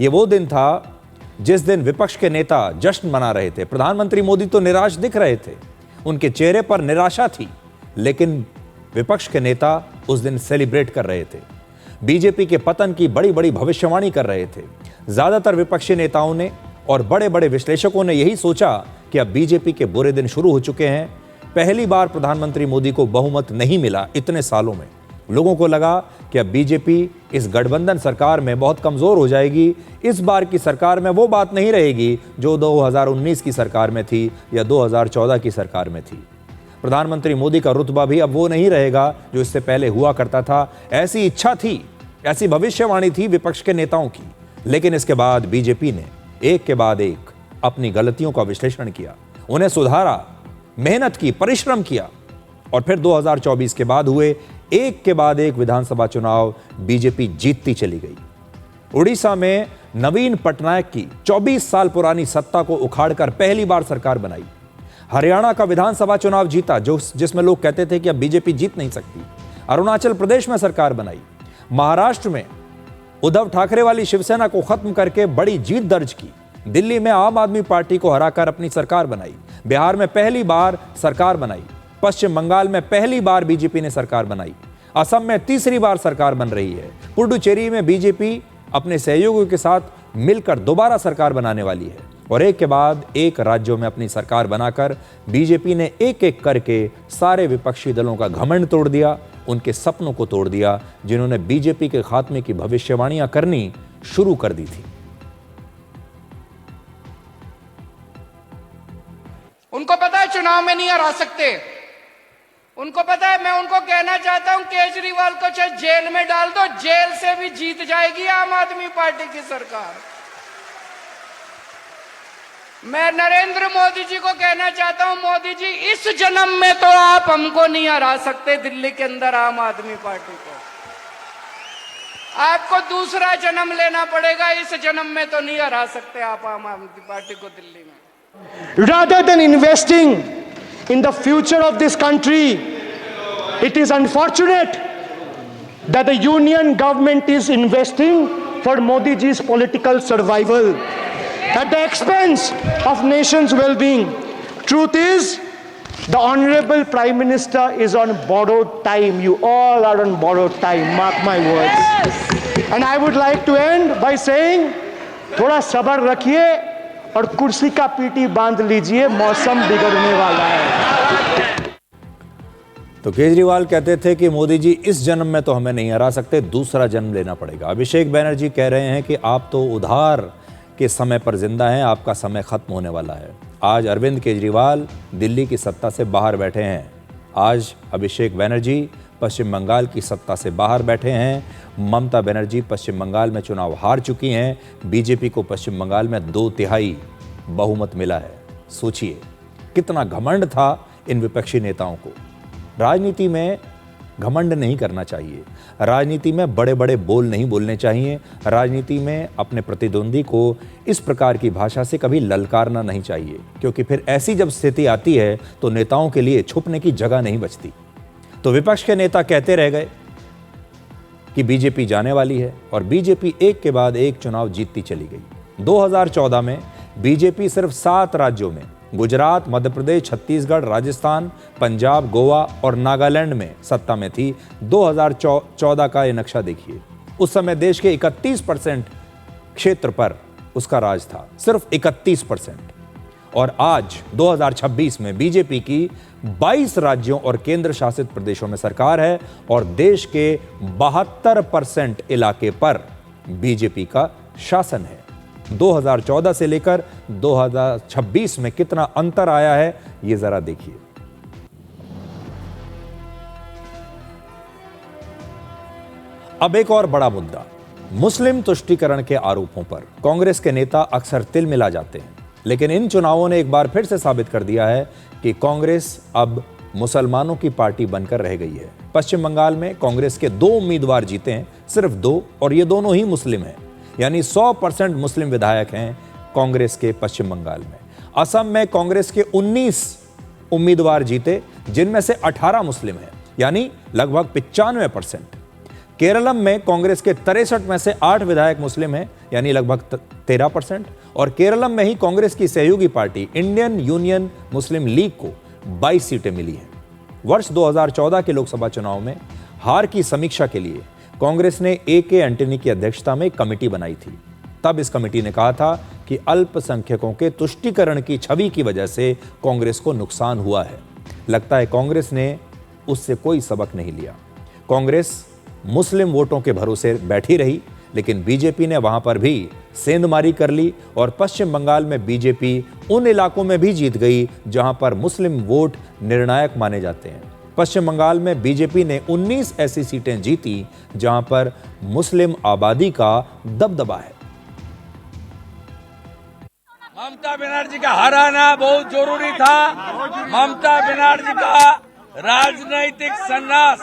ये वो दिन था जिस दिन विपक्ष के नेता जश्न मना रहे थे। प्रधानमंत्री मोदी तो निराश दिख रहे थे, उनके चेहरे पर निराशा थी, लेकिन विपक्ष के नेता उस दिन सेलिब्रेट कर रहे थे, बीजेपी के पतन की बड़ी बड़ी भविष्यवाणी कर रहे थे। ज्यादातर विपक्षी नेताओं ने और बड़े बड़े विश्लेषकों ने यही सोचा कि अब बीजेपी के बुरे दिन शुरू हो चुके हैं। पहली बार प्रधानमंत्री मोदी को बहुमत नहीं मिला इतने सालों में। लोगों को लगा कि अब बीजेपी इस गठबंधन सरकार में बहुत कमजोर हो जाएगी। इस बार की सरकार में वो बात नहीं रहेगी जो 2019 की सरकार में थी या 2014 की सरकार में थी। प्रधानमंत्री मोदी का रुतबा भी अब वो नहीं रहेगा जो इससे पहले हुआ करता था। ऐसी इच्छा थी, ऐसी भविष्यवाणी थी विपक्ष के नेताओं की। लेकिन इसके बाद बीजेपी ने एक के बाद एक अपनी गलतियों का विश्लेषण किया, उन्हें सुधारा, मेहनत की, परिश्रम किया और फिर 2024 के बाद हुए एक के बाद एक विधानसभा चुनाव बीजेपी जीतती चली गई। उड़ीसा में नवीन पटनायक की 24 साल पुरानी सत्ता को उखाड़कर पहली बार सरकार बनाई। हरियाणा का विधानसभा चुनाव जीता जिसमें लोग कहते थे कि अब बीजेपी जीत नहीं सकती। अरुणाचल प्रदेश में सरकार बनाई। महाराष्ट्र में उद्धव ठाकरे वाली शिवसेना को खत्म करके बड़ी जीत दर्ज की। दिल्ली में आम आदमी पार्टी को हराकर अपनी सरकार बनाई। बिहार में पहली बार सरकार बनाई। पश्चिम बंगाल में पहली बार बीजेपी ने सरकार बनाई। असम में तीसरी बार सरकार बन रही है। पुडुचेरी में बीजेपी अपने सहयोगियों के साथ मिलकर दोबारा सरकार बनाने वाली है। और एक के बाद एक राज्यों में अपनी सरकार बनाकर बीजेपी ने एक एक करके सारे विपक्षी दलों का घमंड तोड़ दिया, उनके सपनों को तोड़ दिया, जिन्होंने बीजेपी के खात्मे की भविष्यवाणियां करनी शुरू कर दी थी। उनको पता है चुनाव में नहीं हरा सकते। उनको पता है। मैं उनको कहना चाहता हूं केजरीवाल को चाहे जेल में डाल दो, जेल से भी जीत जाएगी आम आदमी पार्टी की सरकार। मैं नरेंद्र मोदी जी को कहना चाहता हूं, मोदी जी इस जन्म में तो आप हमको नहीं हरा सकते दिल्ली के अंदर आम आदमी पार्टी को। आपको दूसरा जन्म लेना पड़ेगा, इस जन्म में तो नहीं हरा सकते आप आम आदमी पार्टी को दिल्ली में। Rather than investing in the future of this country, it is unfortunate that the union government is investing for Modi ji's political survival at the expense of nation's well-being. Truth is, the Honorable Prime Minister is on borrowed time. You all are on borrowed time, mark my words. Yes. And I would like to end by saying, थोड़ा सब्र रखिए और कुर्सी का PT बांध लीजिए, मौसम बिगड़ने वाला है। तो केजरीवाल कहते थे कि मोदी जी इस जन्म में तो हमें नहीं हरा सकते, दूसरा जन्म लेना पड़ेगा। अभिषेक बैनर्जी कह रहे हैं कि आप तो उधार के समय पर जिंदा हैं, आपका समय खत्म होने वाला है। आज अरविंद केजरीवाल दिल्ली की सत्ता से बाहर बैठे हैं। आज अभिषेक बैनर्जी पश्चिम बंगाल की सत्ता से बाहर बैठे हैं। ममता बनर्जी पश्चिम बंगाल में चुनाव हार चुकी हैं। बीजेपी को पश्चिम बंगाल में 2/3 बहुमत मिला है। सोचिए कितना घमंड था इन विपक्षी नेताओं को। राजनीति में घमंड नहीं करना चाहिए। राजनीति में बड़े बड़े बोल नहीं बोलने चाहिए। राजनीति में अपने प्रतिद्वंदी को इस प्रकार की भाषा से कभी ललकारना नहीं चाहिए, क्योंकि फिर ऐसी जब स्थिति आती है तो नेताओं के लिए छुपने की जगह नहीं बचती। तो विपक्ष के नेता कहते रह गए कि बीजेपी जाने वाली है और बीजेपी एक के बाद एक चुनाव जीतती चली गई। 2014 में बीजेपी सिर्फ 7 राज्यों में गुजरात, मध्य प्रदेश, छत्तीसगढ़, राजस्थान, पंजाब, गोवा और नागालैंड में सत्ता में थी। 2014 का ये नक्शा देखिए। उस समय देश के 31% क्षेत्र पर उसका राज था, सिर्फ 31%। और आज 2026 में बीजेपी की 22 राज्यों और केंद्र शासित प्रदेशों में सरकार है और देश के 72% इलाके पर बीजेपी का शासन है। 2014 से लेकर 2026 में कितना अंतर आया है ये जरा देखिए। अब एक और बड़ा मुद्दा, मुस्लिम तुष्टीकरण के आरोपों पर कांग्रेस के नेता अक्सर तिल मिला जाते हैं, लेकिन इन चुनावों ने एक बार फिर से साबित कर दिया है कि कांग्रेस अब मुसलमानों की पार्टी बनकर रह गई है। पश्चिम बंगाल में कांग्रेस के 2 उम्मीदवार जीते हैं, सिर्फ 2, और ये दोनों ही मुस्लिम हैं, यानी 100% मुस्लिम विधायक हैं कांग्रेस के पश्चिम बंगाल में। असम में कांग्रेस के 19 उम्मीदवार जीते, जिनमें से 18 मुस्लिम हैं, यानी लगभग 95%। केरलम में कांग्रेस के 63 में से 8 विधायक मुस्लिम हैं, यानी लगभग 13%। और केरलम में ही कांग्रेस की सहयोगी पार्टी इंडियन यूनियन मुस्लिम लीग को 22 सीटें मिली हैं। वर्ष 2014 के लोकसभा चुनाव में हार की समीक्षा के लिए कांग्रेस ने AK एंटनी की अध्यक्षता में एक कमेटी बनाई थी। तब इस कमेटी ने कहा था कि कि अल्पसंख्यकों के तुष्टीकरण की छवि की वजह से कांग्रेस को नुकसान हुआ है। लगता है कांग्रेस ने उससे कोई सबक नहीं लिया। कांग्रेस मुस्लिम वोटों के भरोसे बैठी रही, लेकिन बीजेपी ने वहां पर भी सेंधमारी कर ली और पश्चिम बंगाल में बीजेपी उन इलाकों में भी जीत गई जहां पर मुस्लिम वोट निर्णायक माने जाते हैं। पश्चिम बंगाल में बीजेपी ने 19 ऐसी सीटें जीती जहां पर मुस्लिम आबादी का दबदबा है। ममता बनर्जी का हराना बहुत जरूरी था। ममता बनर्जी का राजनीतिक संन्यास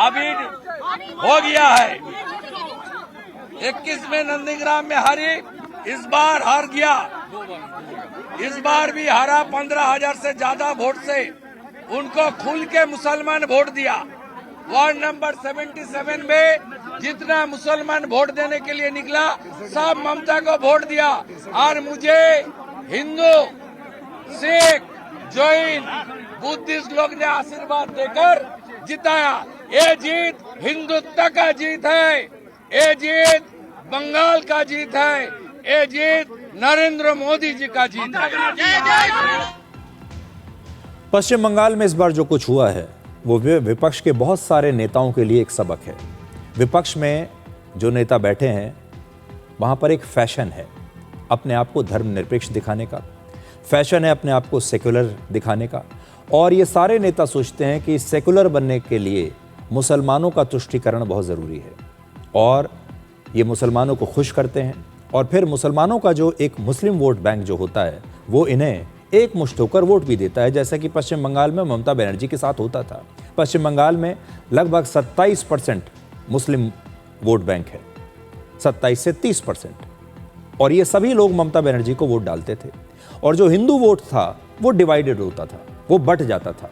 अभी हो गया है। 21 में नंदीग्राम में हारी, इस बार हार गया। इस बार भी हारा 15,000 से ज्यादा वोट से। उनको खुल के मुसलमान वोट दिया। वार्ड नंबर 77 में जितना मुसलमान वोट देने के लिए निकला सब ममता को वोट दिया। और मुझे हिंदू, सिख, जैन, बुद्धिस्ट लोग ने आशीर्वाद देकर जिताया। ये जीत हिंदुत्व का जीत है, ये जीत बंगाल का जीत है, ये जीत नरेंद्र मोदी जी का जीत है। पश्चिम बंगाल में इस बार जो कुछ हुआ है वो विपक्ष के बहुत सारे नेताओं के लिए एक सबक है। विपक्ष में जो नेता बैठे हैं वहां पर एक फैशन है अपने आप को धर्मनिरपेक्ष दिखाने का, फैशन है अपने आप को सेकुलर दिखाने का। और ये सारे नेता सोचते हैं कि सेकुलर बनने के लिए मुसलमानों का तुष्टीकरण बहुत ज़रूरी है और ये मुसलमानों को खुश करते हैं। और फिर मुसलमानों का जो एक मुस्लिम वोट बैंक जो होता है वो इन्हें एक मुश्त होकर वोट भी देता है, जैसा कि पश्चिम बंगाल में ममता बनर्जी के साथ होता था। पश्चिम बंगाल में लगभग 27% मुस्लिम वोट बैंक है, 27 से 30%। और ये सभी लोग ममता बनर्जी को वोट डालते थे। और जो हिंदू वोट था वो डिवाइडेड होता था, वो बट जाता था,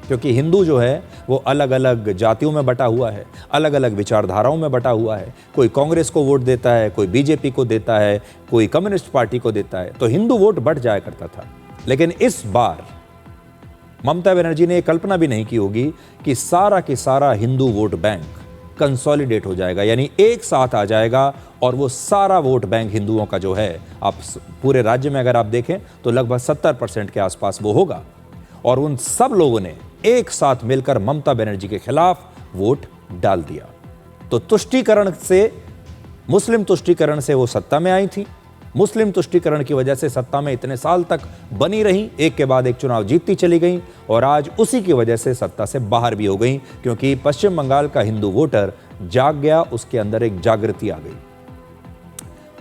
क्योंकि हिंदू जो है वो अलग अलग जातियों में बटा हुआ है, अलग अलग विचारधाराओं में बटा हुआ है। कोई कांग्रेस को वोट देता है, कोई बीजेपी को देता है, कोई कम्युनिस्ट पार्टी को देता है, तो हिंदू वोट बट जाया करता था। लेकिन इस बार ममता बनर्जी ने कल्पना भी नहीं की होगी कि सारा के सारा हिंदू वोट बैंक कंसोलिडेट हो जाएगा, यानी एक साथ आ जाएगा और वो सारा वोट बैंक हिंदुओं का जो है, आप पूरे राज्य में अगर आप देखें तो लगभग 70% के आसपास वो होगा। और उन सब लोगों ने एक साथ मिलकर ममता बनर्जी के खिलाफ वोट डाल दिया। तो तुष्टीकरण से, मुस्लिम तुष्टीकरण से वो सत्ता में आई थी। मुस्लिम तुष्टीकरण की वजह से सत्ता में इतने साल तक बनी रही, एक के बाद एक चुनाव जीतती चली गई और आज उसी की वजह से सत्ता से बाहर भी हो गई, क्योंकि पश्चिम बंगाल का हिंदू वोटर जाग गया, उसके अंदर एक जागृति आ गई।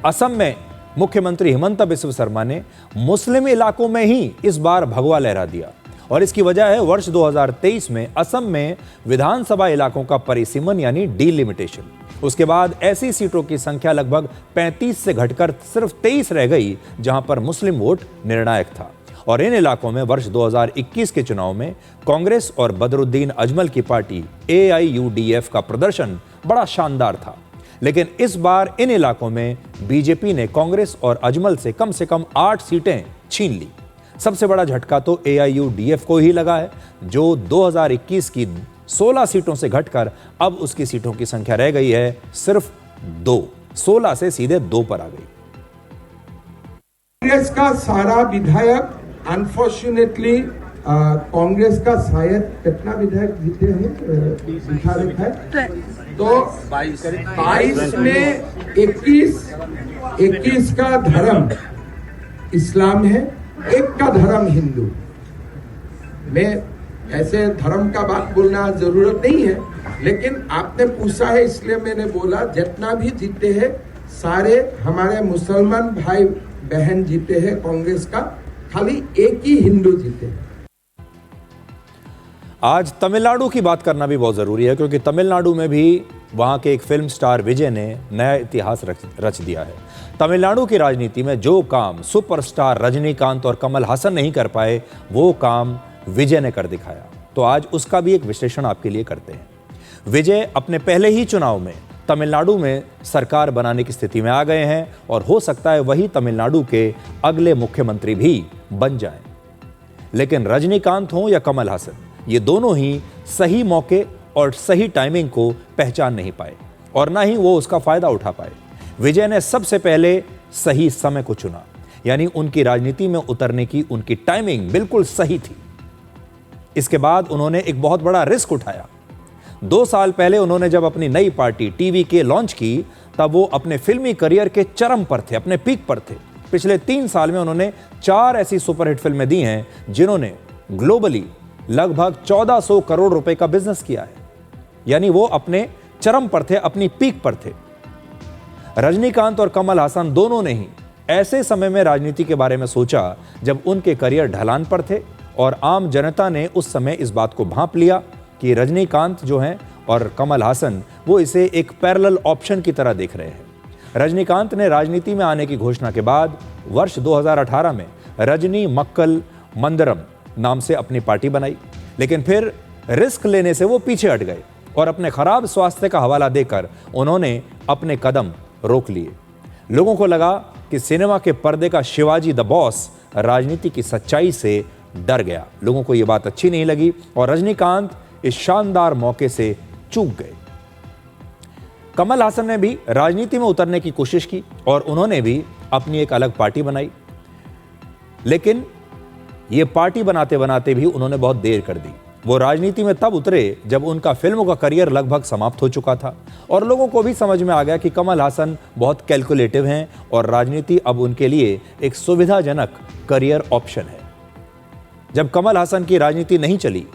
असम में मुख्यमंत्री हिमंता बिस्वा शर्मा ने मुस्लिम इलाकों में ही इस बार भगवा लहरा दिया और इसकी वजह है वर्ष 2023 में असम में विधानसभा इलाकों का परिसीमन यानी डीलिमिटेशन। उसके बाद ऐसी सीटों की संख्या लगभग 35 से घटकर सिर्फ 23 रह गई जहां पर मुस्लिम वोट निर्णायक था। और इन इलाकों में वर्ष 2021 के चुनाव में कांग्रेस और बदरुद्दीन अजमल की पार्टी AIUDF का प्रदर्शन बड़ा शानदार था। लेकिन इस बार इन इलाकों में बीजेपी ने कांग्रेस और अजमल से कम 8 सीटें छीन ली। सबसे बड़ा झटका तो AIUDF को ही लगा है, जो 2021 की 16 सीटों से घटकर अब उसकी सीटों की संख्या रह गई है सिर्फ 2, 16 से सीधे 2 पर आ गई। कांग्रेस का सारा विधायक अनफॉर्चुनेटली कांग्रेस का शायद कितना विधायक जीते हैं विधायक है तो 22 में 21 का धर्म इस्लाम है, एक का धर्म हिंदू। मैं ऐसे धर्म का बात बोलना जरूरत नहीं है, लेकिन आपने पूछा है इसलिए मैंने बोला जितना भी जीते हैं सारे हमारे मुसलमान भाई बहन जीते हैं कांग्रेस का, खाली एक ही हिंदू जीते हैं। आज तमिलनाडु की बात करना भी बहुत जरूरी है, क्योंकि तमिलनाडु में भी वहां के एक फिल्म स्टार विजय ने नया इतिहास रच दिया है। तमिलनाडु की राजनीति में जो काम सुपरस्टार रजनीकांत और कमल हासन नहीं कर पाए वो काम विजय ने कर दिखाया। तो आज उसका भी एक विश्लेषण आपके लिए करते हैं। विजय अपने पहले ही चुनाव में तमिलनाडु में सरकार बनाने की स्थिति में आ गए हैं और हो सकता है वही तमिलनाडु के अगले मुख्यमंत्री भी बन जाएं। लेकिन रजनीकांत हो या कमल हासन, ये दोनों ही सही मौके और सही टाइमिंग को पहचान नहीं पाए और ना ही वो उसका फायदा उठा पाए। विजय ने सबसे पहले सही समय को चुना, यानी उनकी राजनीति में उतरने की उनकी टाइमिंग बिल्कुल सही थी। इसके बाद उन्होंने एक बहुत बड़ा रिस्क उठाया। 2 साल पहले उन्होंने जब अपनी नई पार्टी टीवीके लॉन्च की, तब वो अपने फिल्मी करियर के चरम पर थे, अपने पीक पर थे। पिछले 3 साल में उन्होंने 4 ऐसी सुपरहिट फिल्में दी हैं जिन्होंने ग्लोबली लगभग 1400 करोड़ रुपए का बिजनेस किया है, यानी वो अपने चरम पर थे, अपनी पीक पर थे। रजनीकांत और कमल हासन दोनों ने ही ऐसे समय में राजनीति के बारे में सोचा जब उनके करियर ढलान पर थे, और आम जनता ने उस समय इस बात को भांप लिया कि रजनीकांत जो हैं और कमल हासन वो इसे एक पैरेलल ऑप्शन की तरह देख रहे हैं। रजनीकांत ने राजनीति में आने की घोषणा के बाद वर्ष 2018 में रजनी मक्कल मंदरम नाम से अपनी पार्टी बनाई, लेकिन फिर रिस्क लेने से वो पीछे हट गए और अपने खराब स्वास्थ्य का हवाला देकर उन्होंने अपने कदम रोक लिए। लोगों को लगा कि सिनेमा के पर्दे का शिवाजी द बॉस राजनीति की सच्चाई से डर गया। लोगों को यह बात अच्छी नहीं लगी और रजनीकांत इस शानदार मौके से चूक गए। कमल हासन ने भी राजनीति में उतरने की कोशिश की और उन्होंने भी अपनी एक अलग पार्टी बनाई, लेकिन यह पार्टी बनाते बनाते भी उन्होंने बहुत देर कर दी। वो राजनीति में तब उतरे जब उनका फिल्मों का करियर लगभग समाप्त हो चुका था और लोगों को भी समझ में आ गया कि कमल हासन बहुत कैलकुलेटिव हैं और राजनीति अब उनके लिए एक सुविधाजनक करियर ऑप्शन है। जब कमल हासन की राजनीति नहीं चली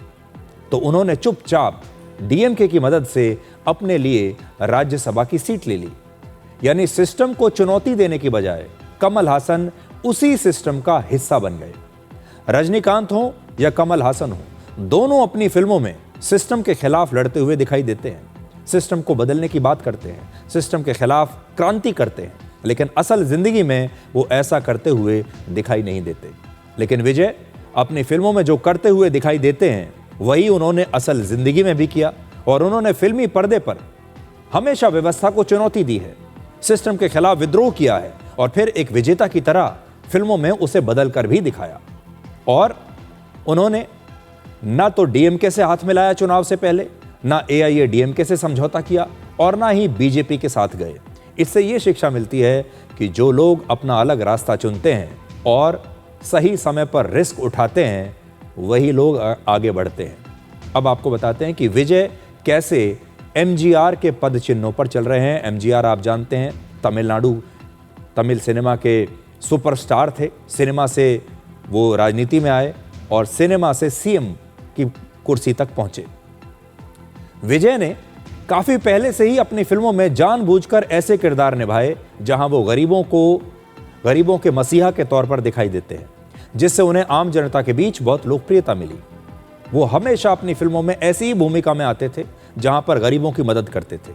तो उन्होंने चुपचाप डीएमके की मदद से अपने लिए राज्यसभा की सीट ले ली, यानी सिस्टम को चुनौती देने की बजाय कमल हासन उसी सिस्टम का हिस्सा बन गए। रजनीकांत हो या कमल हासन हो, दोनों अपनी फिल्मों में सिस्टम के खिलाफ लड़ते हुए दिखाई देते हैं, सिस्टम को बदलने की बात करते हैं, सिस्टम के खिलाफ क्रांति करते हैं, लेकिन असल जिंदगी में वो ऐसा करते हुए दिखाई नहीं देते। लेकिन विजय अपनी फिल्मों में जो करते हुए दिखाई देते हैं वही उन्होंने असल जिंदगी में भी किया और उन्होंने फिल्मी पर्दे पर हमेशा व्यवस्था को चुनौती दी है, सिस्टम के खिलाफ विद्रोह किया है और फिर एक विजेता की तरह फिल्मों में उसे बदल कर भी दिखाया। और उन्होंने ना तो डीएमके से हाथ मिलाया चुनाव से पहले, ना एआईएडीएमके से समझौता किया और ना ही बीजेपी के साथ गए। इससे यह शिक्षा मिलती है कि जो लोग अपना अलग रास्ता चुनते हैं और सही समय पर रिस्क उठाते हैं वही लोग आगे बढ़ते हैं। अब आपको बताते हैं कि विजय कैसे एमजीआर के पद चिन्हों पर चल रहे हैं। एमजीआर आप जानते हैं तमिल सिनेमा के सुपरस्टार थे। सिनेमा से वो राजनीति में आए और सिनेमा से सीएम की कुर्सी तक पहुंचे। विजय ने काफी पहले से ही अपनी फिल्मों में जानबूझकर ऐसे किरदार निभाए जहां वो गरीबों के मसीहा के तौर पर दिखाई देते हैं, जिससे उन्हें आम जनता के बीच बहुत लोकप्रियता मिली। वो हमेशा अपनी फिल्मों में ऐसी ही भूमिका में आते थे जहां पर गरीबों की मदद करते थे।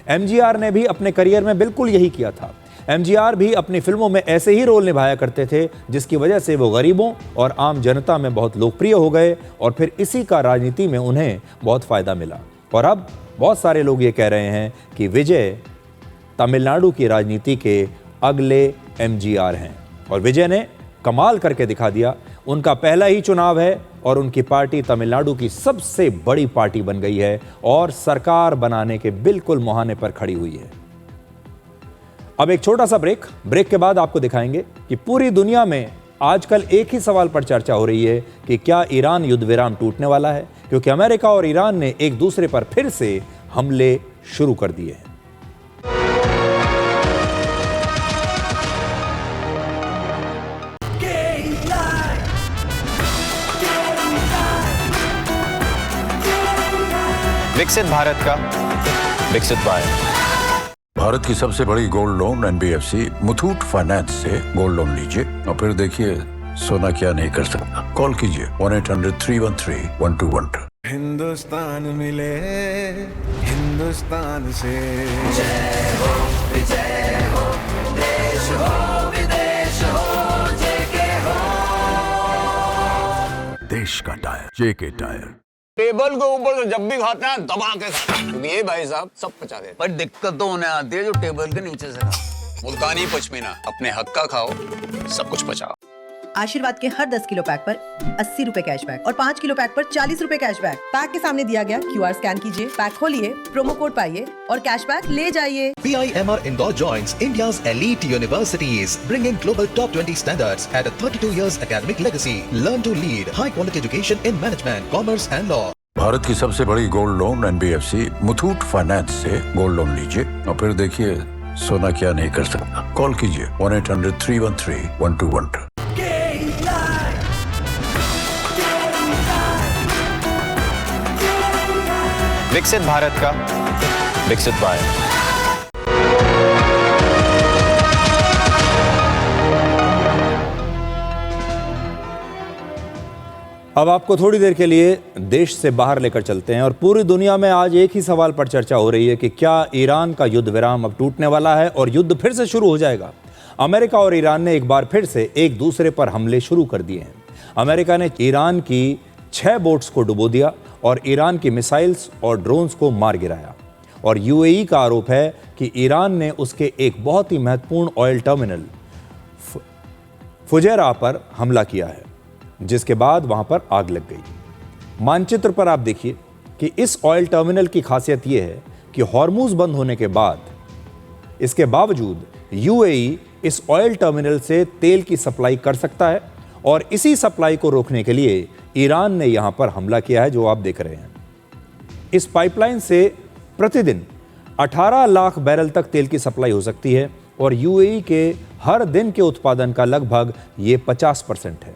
एमजीआर ने भी अपने करियर में बिल्कुल यही किया था। एमजीआर भी अपनी फिल्मों में ऐसे ही रोल निभाया करते थे, जिसकी वजह से वो गरीबों और आम जनता में बहुत लोकप्रिय हो गए और फिर इसी का राजनीति में उन्हें बहुत फायदा मिला। और अब बहुत सारे लोग ये कह रहे हैं कि विजय तमिलनाडु की राजनीति के अगले एमजीआर हैं और विजय ने कमाल करके दिखा दिया। उनका पहला ही चुनाव है और उनकी पार्टी तमिलनाडु की सबसे बड़ी पार्टी बन गई है और सरकार बनाने के बिल्कुल मुहाने पर खड़ी हुई है। अब एक छोटा सा ब्रेक के बाद आपको दिखाएंगे कि पूरी दुनिया में आजकल एक ही सवाल पर चर्चा हो रही है कि क्या ईरान युद्ध विराम टूटने वाला है, क्योंकि अमेरिका और ईरान ने एक दूसरे पर फिर से हमले शुरू कर दिए हैं। विकसित भारत का विकसित भारत। भारत की सबसे बड़ी gold loan NBFC Muthoot finance से गोल्ड लोन लीजिए और फिर देखिए सोना क्या नहीं कर सकता। कॉल कीजिए 1-800-313-1212। हिंदुस्तान मिले हिंदुस्तान से। जय हो देश हो विदेश हो जेके हो। देश का टायर जेके टायर। टेबल के ऊपर जब भी खाते हैं दबा के खाते ये भाई साहब सब पचा देते। पर दिक्कत तो उन्हें आती है जो टेबल के नीचे से खाते। मुल्तानी पश्मीना, अपने हक का खाओ, सब कुछ पचाओ। आशीर्वाद के हर 10 किलो पैक पर 80 रुपए कैशबैक और 5 किलो पैक पर 40 रुपए कैशबैक। पैक के सामने दिया गया QR स्कैन कीजिए, पैक खोलिए, प्रोमो कोड पाइए और कैशबैक ले जाइए। PIMR Indore joins India's elite universities, bringing global top 20 standards at a 32 years academic legacy. Learn to lead high quality education in management, commerce and law. Bharat की सबसे बड़ी gold loan NBFC Muthoot finance से gold loan लीजिए और फिर देखिए सोना क्या नहीं कर सकता। कॉल कीजिए 1-800-313-1212। विकसित भारत का विकसित भारत। अब आपको थोड़ी देर के लिए देश से बाहर लेकर चलते हैं और पूरी दुनिया में आज एक ही सवाल पर चर्चा हो रही है कि क्या ईरान का युद्ध विराम अब टूटने वाला है और युद्ध फिर से शुरू हो जाएगा। अमेरिका और ईरान ने एक बार फिर से एक दूसरे पर हमले शुरू कर दिए हैं। अमेरिका ने ईरान की 6 बोट्स को डुबो दिया और ईरान की मिसाइल्स और ड्रोन्स को मार गिराया और यूएई का आरोप है कि ईरान ने उसके एक बहुत ही महत्वपूर्ण ऑयल टर्मिनल फुजैरा पर हमला किया है, जिसके बाद वहां पर आग लग गई। मानचित्र पर आप देखिए कि इस ऑयल टर्मिनल की खासियत यह है कि हॉर्मुज बंद होने के बाद इसके बावजूद यूएई इस ऑयल टर्मिनल से तेल की सप्लाई कर सकता है और इसी सप्लाई को रोकने के लिए ईरान ने यहां पर हमला किया है, जो आप देख रहे हैं। इस पाइपलाइन से प्रतिदिन 18 लाख बैरल तक तेल की सप्लाई हो सकती है और यूएई के हर दिन के उत्पादन का लगभग ये 50% है।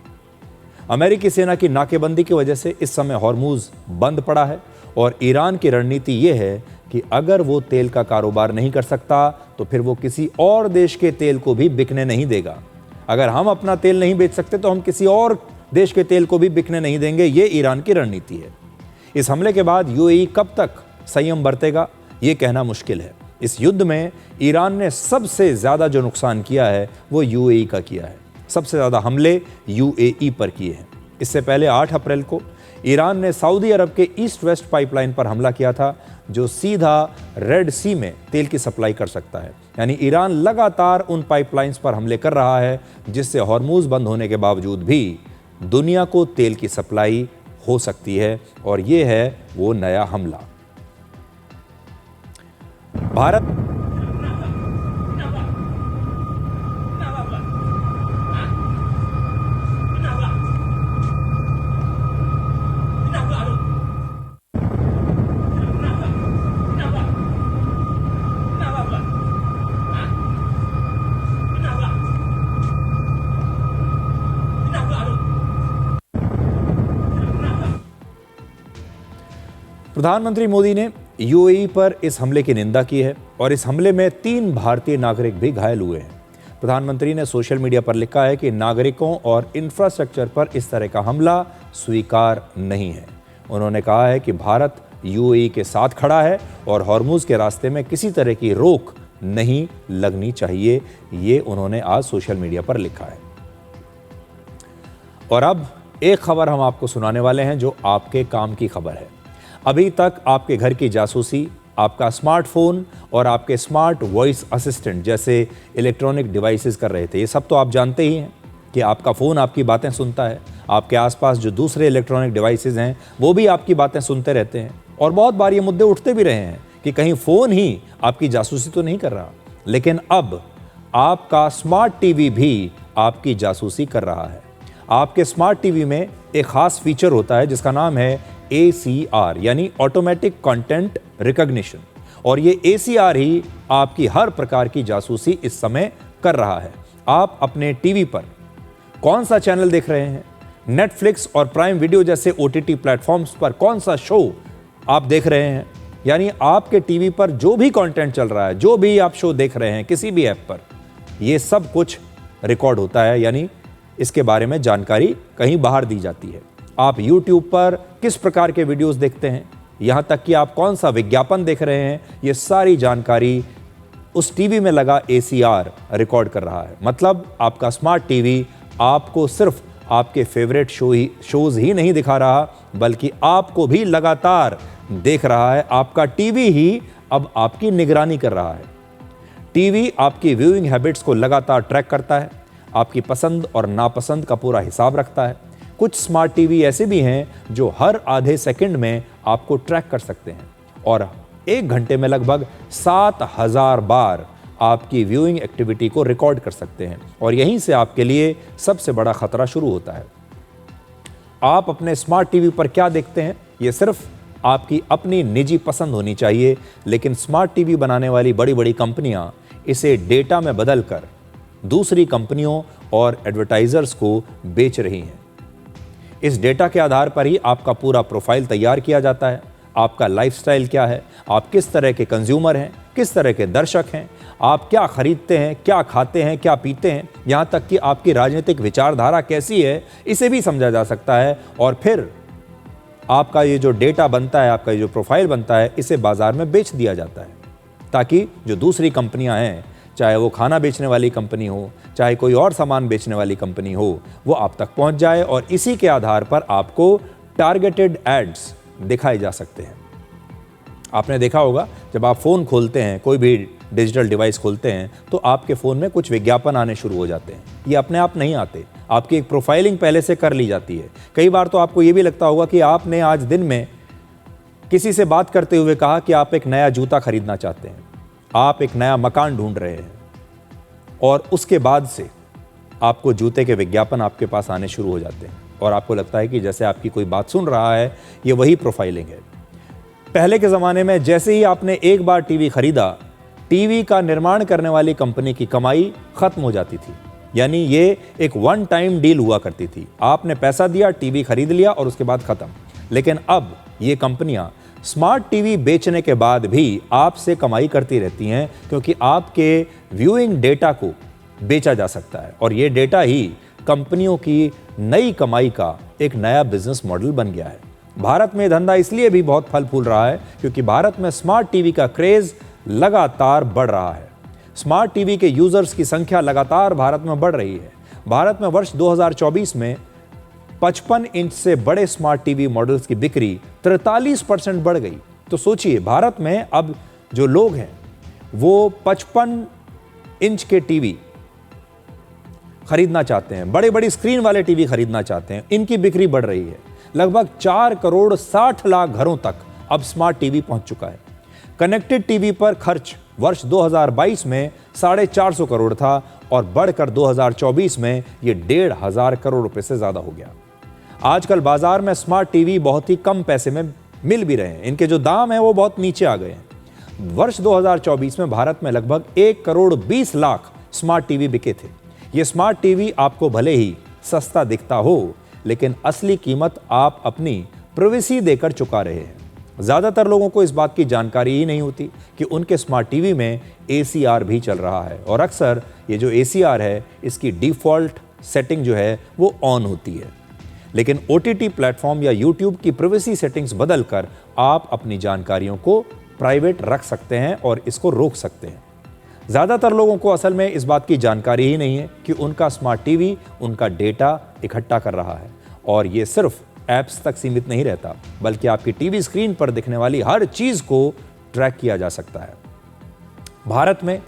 अमेरिकी सेना की नाकेबंदी की वजह से इस समय हॉर्मुज बंद पड़ा है और ईरान की रणनीति यह है कि अगर वो तेल का कारोबार नहीं कर सकता तो फिर वो किसी और देश के तेल को भी बिकने नहीं देगा। अगर हम अपना तेल नहीं बेच सकते तो हम किसी और देश के तेल को भी बिकने नहीं देंगे। ये ईरान की रणनीति है। इस हमले के बाद यूएई कब तक संयम बरतेगा ये कहना मुश्किल है। इस युद्ध में ईरान ने सबसे ज्यादा जो नुकसान किया है वो यूएई का किया है। सबसे ज्यादा हमले यूएई पर किए हैं। इससे पहले 8 अप्रैल को ईरान ने सऊदी अरब के ईस्ट वेस्ट पाइपलाइन पर हमला किया था, जो सीधा रेड सी में तेल की सप्लाई कर सकता है। यानी ईरान लगातार उन पाइपलाइंस पर हमले कर रहा है, जिससे हॉर्मुज बंद होने के बावजूद भी दुनिया को तेल की सप्लाई हो सकती है और ये है वो नया हमला। भारत प्रधानमंत्री मोदी ने यूएई पर इस हमले की निंदा की है और इस हमले में 3 भारतीय नागरिक भी घायल हुए हैं। प्रधानमंत्री ने सोशल मीडिया पर लिखा है कि नागरिकों और इंफ्रास्ट्रक्चर पर इस तरह का हमला स्वीकार नहीं है। उन्होंने कहा है कि भारत यूएई के साथ खड़ा है और हॉर्मुज के रास्ते में किसी तरह की रोक नहीं लगनी चाहिए। ये उन्होंने आज सोशल मीडिया पर लिखा है। और अब एक खबर हम आपको सुनाने वाले हैं जो आपके काम की खबर है। अभी तक आपके घर की जासूसी आपका स्मार्टफोन और आपके स्मार्ट वॉइस असिस्टेंट जैसे इलेक्ट्रॉनिक डिवाइसेस कर रहे थे। ये सब तो आप जानते ही हैं कि आपका फ़ोन आपकी बातें सुनता है। आपके आसपास जो दूसरे इलेक्ट्रॉनिक डिवाइसेस हैं वो भी आपकी बातें सुनते रहते हैं। और बहुत बार ये मुद्दे उठते भी रहे हैं कि कहीं फ़ोन ही आपकी जासूसी तो नहीं कर रहा। लेकिन अब आपका स्मार्ट टीवी भी आपकी जासूसी कर रहा है। आपके स्मार्ट टीवी में एक ख़ास फीचर होता है जिसका नाम है ACR यानी ऑटोमेटिक कंटेंट रिकॉग्निशन। और ये ACR ही आपकी हर प्रकार की जासूसी इस समय कर रहा है। आप अपने टीवी पर कौन सा चैनल देख रहे हैं, नेटफ्लिक्स और प्राइम वीडियो जैसे OTT प्लेटफॉर्म्स पर कौन सा शो आप देख रहे हैं, यानी आपके टीवी पर जो भी कंटेंट चल रहा है, जो भी आप शो देख रहे हैं किसी भी ऐप पर, ये सब कुछ रिकॉर्ड होता है। यानी इसके बारे में जानकारी कहीं बाहर दी जाती है। आप YouTube पर किस प्रकार के वीडियोस देखते हैं, यहाँ तक कि आप कौन सा विज्ञापन देख रहे हैं, ये सारी जानकारी उस टीवी में लगा ACR रिकॉर्ड कर रहा है। मतलब आपका स्मार्ट टीवी आपको सिर्फ आपके फेवरेट शोज ही नहीं दिखा रहा, बल्कि आपको भी लगातार देख रहा है। आपका टीवी ही अब आपकी निगरानी कर रहा है। टीवी आपकी व्यूइंग हैबिट्स को लगातार ट्रैक करता है। आपकी पसंद और नापसंद का पूरा हिसाब रखता है। कुछ स्मार्ट टीवी ऐसे भी हैं जो हर आधे सेकंड में आपको ट्रैक कर सकते हैं और 1 घंटे में लगभग 7000 बार आपकी व्यूइंग एक्टिविटी को रिकॉर्ड कर सकते हैं। और यहीं से आपके लिए सबसे बड़ा खतरा शुरू होता है। आप अपने स्मार्ट टीवी पर क्या देखते हैं, ये सिर्फ आपकी अपनी निजी पसंद होनी चाहिए, लेकिन स्मार्ट टीवी बनाने वाली बड़ी बड़ी कंपनियां इसे डेटा में बदलकर दूसरी कंपनियों और एडवर्टाइजर्स को बेच रही हैं। इस डेटा के आधार पर ही आपका पूरा प्रोफाइल तैयार किया जाता है। आपका लाइफस्टाइल क्या है, आप किस तरह के कंज्यूमर हैं, किस तरह के दर्शक हैं, आप क्या खरीदते हैं, क्या खाते हैं, क्या पीते हैं, यहाँ तक कि आपकी राजनीतिक विचारधारा कैसी है, इसे भी समझा जा सकता है। और फिर आपका ये जो डेटा बनता है, आपका ये जो प्रोफाइल बनता है, इसे बाजार में बेच दिया जाता है ताकि जो दूसरी कंपनियां हैं, चाहे वो खाना बेचने वाली कंपनी हो, चाहे कोई और सामान बेचने वाली कंपनी हो, वो आप तक पहुंच जाए और इसी के आधार पर आपको टारगेटेड एड्स दिखाए जा सकते हैं। आपने देखा होगा जब आप फ़ोन खोलते हैं, कोई भी डिजिटल डिवाइस खोलते हैं, तो आपके फ़ोन में कुछ विज्ञापन आने शुरू हो जाते हैं। ये अपने आप नहीं आते, आपकी एक प्रोफाइलिंग पहले से कर ली जाती है। कई बार तो आपको ये भी लगता होगा कि आपने आज दिन में किसी से बात करते हुए कहा कि आप एक नया जूता खरीदना चाहते हैं, आप एक नया मकान ढूंढ रहे हैं, और उसके बाद से आपको जूते के विज्ञापन आपके पास आने शुरू हो जाते हैं और आपको लगता है कि जैसे आपकी कोई बात सुन रहा है। ये वही प्रोफाइलिंग है। पहले के ज़माने में जैसे ही आपने एक बार टीवी खरीदा, टीवी का निर्माण करने वाली कंपनी की कमाई खत्म हो जाती थी। यानी ये एक वन टाइम डील हुआ करती थी। आपने पैसा दिया, टीवी खरीद लिया और उसके बाद ख़त्म। लेकिन अब ये कंपनियां स्मार्ट टीवी बेचने के बाद भी आपसे कमाई करती रहती हैं, क्योंकि आपके व्यूइंग डेटा को बेचा जा सकता है और ये डेटा ही कंपनियों की नई कमाई का एक नया बिजनेस मॉडल बन गया है। भारत में धंधा इसलिए भी बहुत फल फूल रहा है क्योंकि भारत में स्मार्ट टीवी का क्रेज लगातार बढ़ रहा है। स्मार्ट टीवी के यूजर्स की संख्या लगातार भारत में बढ़ रही है। भारत में वर्ष 2024 में 55 इंच से बड़े स्मार्ट टीवी मॉडल्स की बिक्री 43% बढ़ गई। तो सोचिए, भारत में अब जो लोग हैं वो 55 इंच के टीवी खरीदना चाहते हैं, बड़े बड़ी स्क्रीन वाले टीवी खरीदना चाहते हैं। इनकी बिक्री बढ़ रही है। लगभग 4 करोड़ 60 लाख घरों तक अब स्मार्ट टीवी पहुंच चुका है। कनेक्टेड टीवी पर खर्च वर्ष 2022 में 450 करोड़ था और बढ़कर 2024 में ये 1,500 करोड़ रुपए से ज्यादा हो गया। आजकल बाजार में स्मार्ट टीवी बहुत ही कम पैसे में मिल भी रहे हैं। इनके जो दाम हैं वो बहुत नीचे आ गए हैं। वर्ष 2024 में भारत में लगभग 1 करोड़ 20 लाख स्मार्ट टीवी बिके थे। ये स्मार्ट टीवी आपको भले ही सस्ता दिखता हो, लेकिन असली कीमत आप अपनी प्राइवेसी देकर चुका रहे हैं। ज़्यादातर लोगों को इस बात की जानकारी ही नहीं होती कि उनके स्मार्ट टीवी में ACR भी चल रहा है और अक्सर ये जो ACR है, इसकी डिफ़ॉल्ट सेटिंग जो है वो ऑन होती है। लेकिन OTT प्लेटफॉर्म या YouTube की प्राइवेसी सेटिंग्स बदलकर आप अपनी जानकारियों को प्राइवेट रख सकते हैं और इसको रोक सकते हैं। ज़्यादातर लोगों को असल में इस बात की जानकारी ही नहीं है कि उनका स्मार्ट टीवी उनका डेटा इकट्ठा कर रहा है। और ये सिर्फ ऐप्स तक सीमित नहीं रहता, बल्कि आपकी टीवी स्क्रीन पर दिखने वाली हर चीज़ को ट्रैक किया जा सकता है। भारत में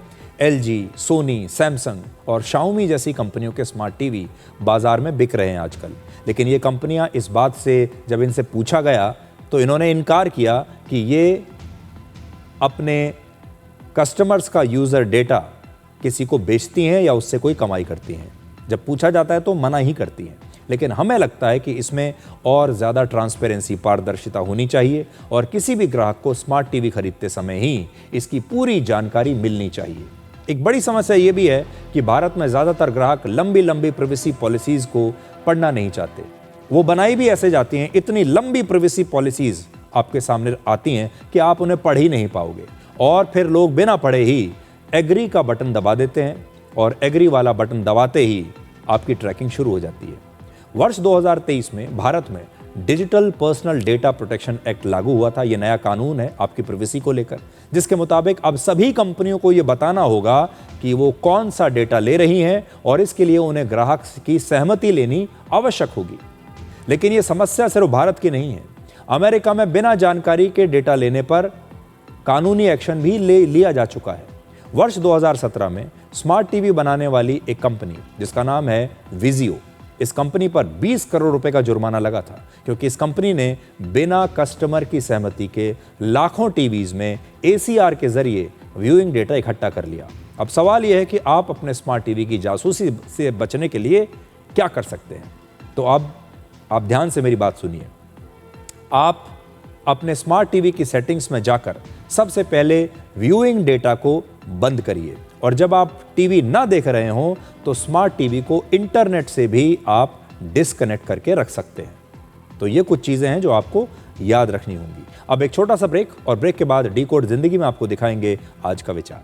LG, सोनी, सैमसंग और शाओमी जैसी कंपनियों के स्मार्ट टीवी बाजार में बिक रहे हैं आजकल। लेकिन ये कंपनियां इस बात से जब इनसे पूछा गया तो इन्होंने इनकार किया कि ये अपने कस्टमर्स का यूज़र डेटा किसी को बेचती हैं या उससे कोई कमाई करती हैं। जब पूछा जाता है तो मना ही करती हैं। लेकिन हमें लगता है कि इसमें और ज़्यादा ट्रांसपेरेंसी, पारदर्शिता होनी चाहिए और किसी भी ग्राहक को स्मार्ट टीवी खरीदते समय ही इसकी पूरी जानकारी मिलनी चाहिए। एक बड़ी समस्या ये भी है कि भारत में ज़्यादातर ग्राहक लंबी लंबी प्राइवेसी पॉलिसीज़ को पढ़ना नहीं चाहते। वो बनाई भी ऐसे जाती हैं, इतनी लंबी प्राइवेसी पॉलिसीज़ आपके सामने आती हैं कि आप उन्हें पढ़ ही नहीं पाओगे और फिर लोग बिना पढ़े ही एग्री का बटन दबा देते हैं और एग्री वाला बटन दबाते ही आपकी ट्रैकिंग शुरू हो जाती है। वर्ष 2023 में भारत में digital personal data protection act लागू हुआ था। यह नया कानून है आपकी प्राइवेसी को लेकर, जिसके मुताबिक अब सभी कंपनियों को यह बताना होगा कि वो कौन सा डेटा ले रही हैं और इसके लिए उन्हें ग्राहक की सहमति लेनी आवश्यक होगी। लेकिन यह समस्या सिर्फ भारत की नहीं है। अमेरिका में बिना जानकारी के डेटा लेने पर कानूनी एक्शन भी लिया जा चुका है। वर्ष 2017 में स्मार्ट टीवी बनाने वाली एक कंपनी जिसका नाम है विजियो, इस कंपनी पर 20 करोड़ रुपए का जुर्माना लगा था क्योंकि इस कंपनी ने बिना कस्टमर की सहमति के लाखों टीवीज में ACR के जरिए व्यूइंग डेटा इकट्ठा कर लिया। अब सवाल यह है कि आप अपने स्मार्ट टीवी की जासूसी से बचने के लिए क्या कर सकते हैं। तो अब आप ध्यान से मेरी बात सुनिए। आप अपने स्मार्ट टीवी की सेटिंग्स में जाकर सबसे पहले व्यूइंग डेटा को बंद करिए और जब आप टीवी ना देख रहे हो तो स्मार्ट टीवी को इंटरनेट से भी आप डिस्कनेक्ट करके रख सकते हैं। तो ये कुछ चीजें हैं जो आपको याद रखनी होंगी। अब एक छोटा सा ब्रेक और ब्रेक के बाद डिकोड जिंदगी में आपको दिखाएंगे आज का विचार।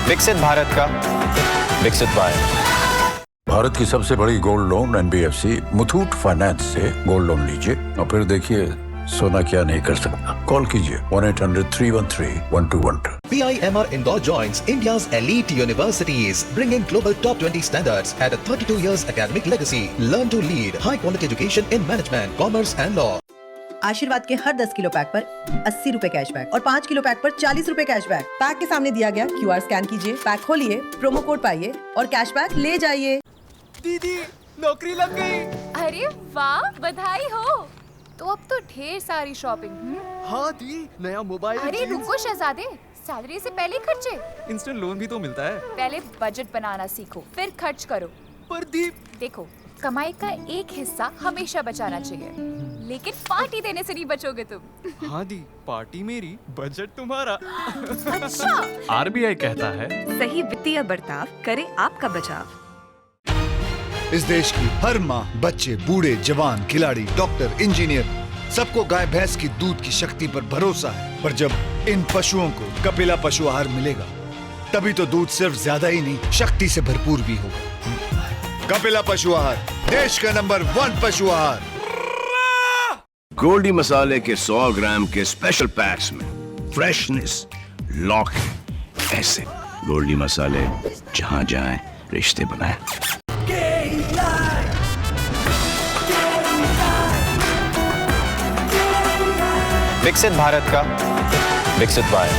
विकसित भारत का विकसित वायर। भारत की सबसे बड़ी gold loan NBFC Muthoot finance से गोल्ड लोन लीजिए और फिर देखिए सोना क्या नहीं कर सकता। कॉल कीजिए 1-800-313-1212। PIMR Indore joins India's elite universities, bringing global top 20 standards at a 32 years academic legacy. Learn to lead high quality education in management, commerce and law. आशीर्वाद के हर 10 किलो पैक पर 80 रुपए कैशबैक और 5 किलो पैक पर 40 रुपए cashback. Pack के सामने दिया गया QR स्कैन कीजिए, पैक खोलिए, प्रोमो कोड पाइए और कैशबैक ले जाइए। दीदी नौकरी लग गई। अरे वाह, बधाई हो। तो अब तो ढेर सारी शॉपिंग। हाँ दी, नया मोबाइल। अरे रुको शहजादे, सैलरी से पहले खर्चे। इंस्टेंट लोन भी तो मिलता है। पहले बजट बनाना सीखो, फिर खर्च करो। पर दी देखो, कमाई का एक हिस्सा हमेशा बचाना चाहिए, लेकिन पार्टी देने से नहीं बचोगे तुम। हाँ दी, पार्टी मेरी, बजट तुम्हारा। अच्छा। RBI कहता है सही वित्तीय बर्ताव करे आपका बचाव। इस देश की हर माँ, बच्चे, बूढ़े, जवान, खिलाड़ी, डॉक्टर, इंजीनियर, सबको गाय भैंस की दूध की शक्ति पर भरोसा है। पर जब इन पशुओं को कपिला पशु आहार मिलेगा, तभी तो दूध सिर्फ ज्यादा ही नहीं, शक्ति से भरपूर भी होगा। कपिला पशु आहार, देश का नंबर 1 पशु आहार। गोल्डी मसाले के 100 ग्राम के स्पेशल पैक्स में फ्रेशनेस लॉक है। ऐसे गोल्डी मसाले जहां जाएं रिश्ते बनाएं। विकसित भारत का विकसित वायर।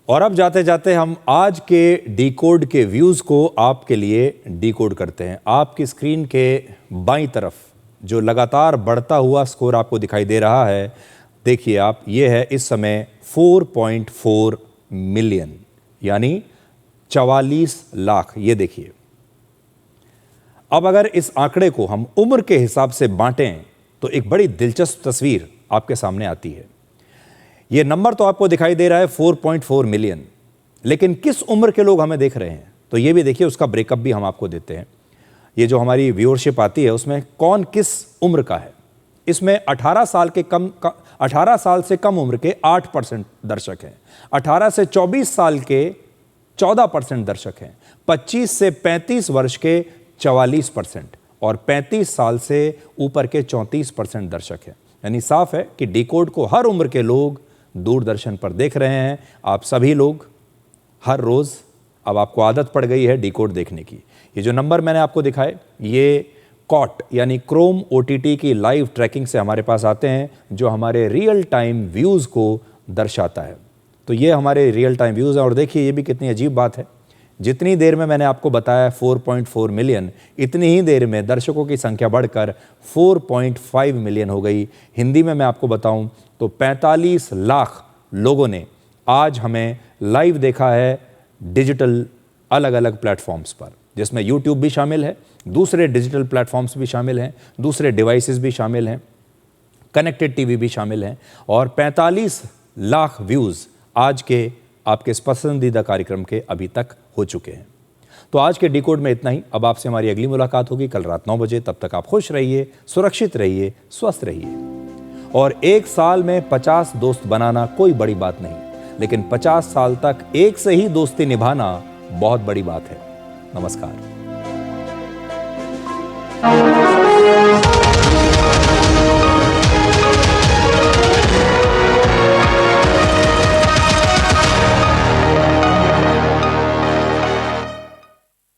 और अब जाते जाते हम आज के डिकोड के व्यूज को आपके लिए डिकोड करते हैं। आपकी स्क्रीन के बाईं तरफ जो लगातार बढ़ता हुआ स्कोर आपको दिखाई दे रहा है, देखिए आप, ये है इस समय 4.4 मिलियन, यानी 44 लाख। ये देखिए, अब अगर इस आंकड़े को हम उम्र के हिसाब से बांटें तो एक बड़ी दिलचस्प तस्वीर आपके सामने आती है। ये नंबर तो आपको दिखाई दे रहा है 4.4 मिलियन, लेकिन किस उम्र के लोग हमें देख रहे हैं तो ये भी देखिए, उसका ब्रेकअप भी हम आपको देते हैं। ये जो हमारी व्यूअरशिप आती है उसमें कौन किस उम्र का है। इसमें 18 साल से कम उम्र के 8% दर्शक हैं, 18 से 24 साल के 14% दर्शक हैं, 25 से 35 वर्ष के 44% और 35 साल से ऊपर के 34% दर्शक हैं। यानी साफ है कि डिकोड को हर उम्र के लोग दूरदर्शन पर देख रहे हैं। आप सभी लोग हर रोज, अब आपको आदत पड़ गई है डिकोड देखने की। ये जो नंबर मैंने आपको दिखाए, ये कॉट यानी क्रोम OTT की लाइव ट्रैकिंग से हमारे पास आते हैं, जो हमारे रियल टाइम व्यूज को दर्शाता है। तो ये हमारे रियल टाइम व्यूज हैं। और देखिए, ये भी कितनी अजीब बात है, जितनी देर में मैंने आपको बताया 4.4 मिलियन, इतनी ही देर में दर्शकों की संख्या बढ़कर 4.5 मिलियन हो गई। हिंदी में मैं आपको बताऊं तो 45 लाख लोगों ने आज हमें लाइव देखा है डिजिटल अलग अलग प्लेटफॉर्म्स पर, जिसमें YouTube भी शामिल है, दूसरे डिजिटल प्लेटफॉर्म्स भी शामिल हैं, दूसरे डिवाइसेस भी शामिल हैं, कनेक्टेड टीवी भी शामिल हैं। और 45 लाख व्यूज़ आज के आपके पसंदीदा कार्यक्रम के अभी तक हो चुके हैं। तो आज के डिकोड में इतना ही। अब आपसे हमारी अगली मुलाकात होगी कल रात 9 बजे। तब तक आप खुश रहिए, सुरक्षित रहिए, स्वस्थ रहिए। और एक साल में 50 दोस्त बनाना कोई बड़ी बात नहीं, लेकिन 50 साल तक एक से ही दोस्ती निभाना बहुत बड़ी बात है। नमस्कार।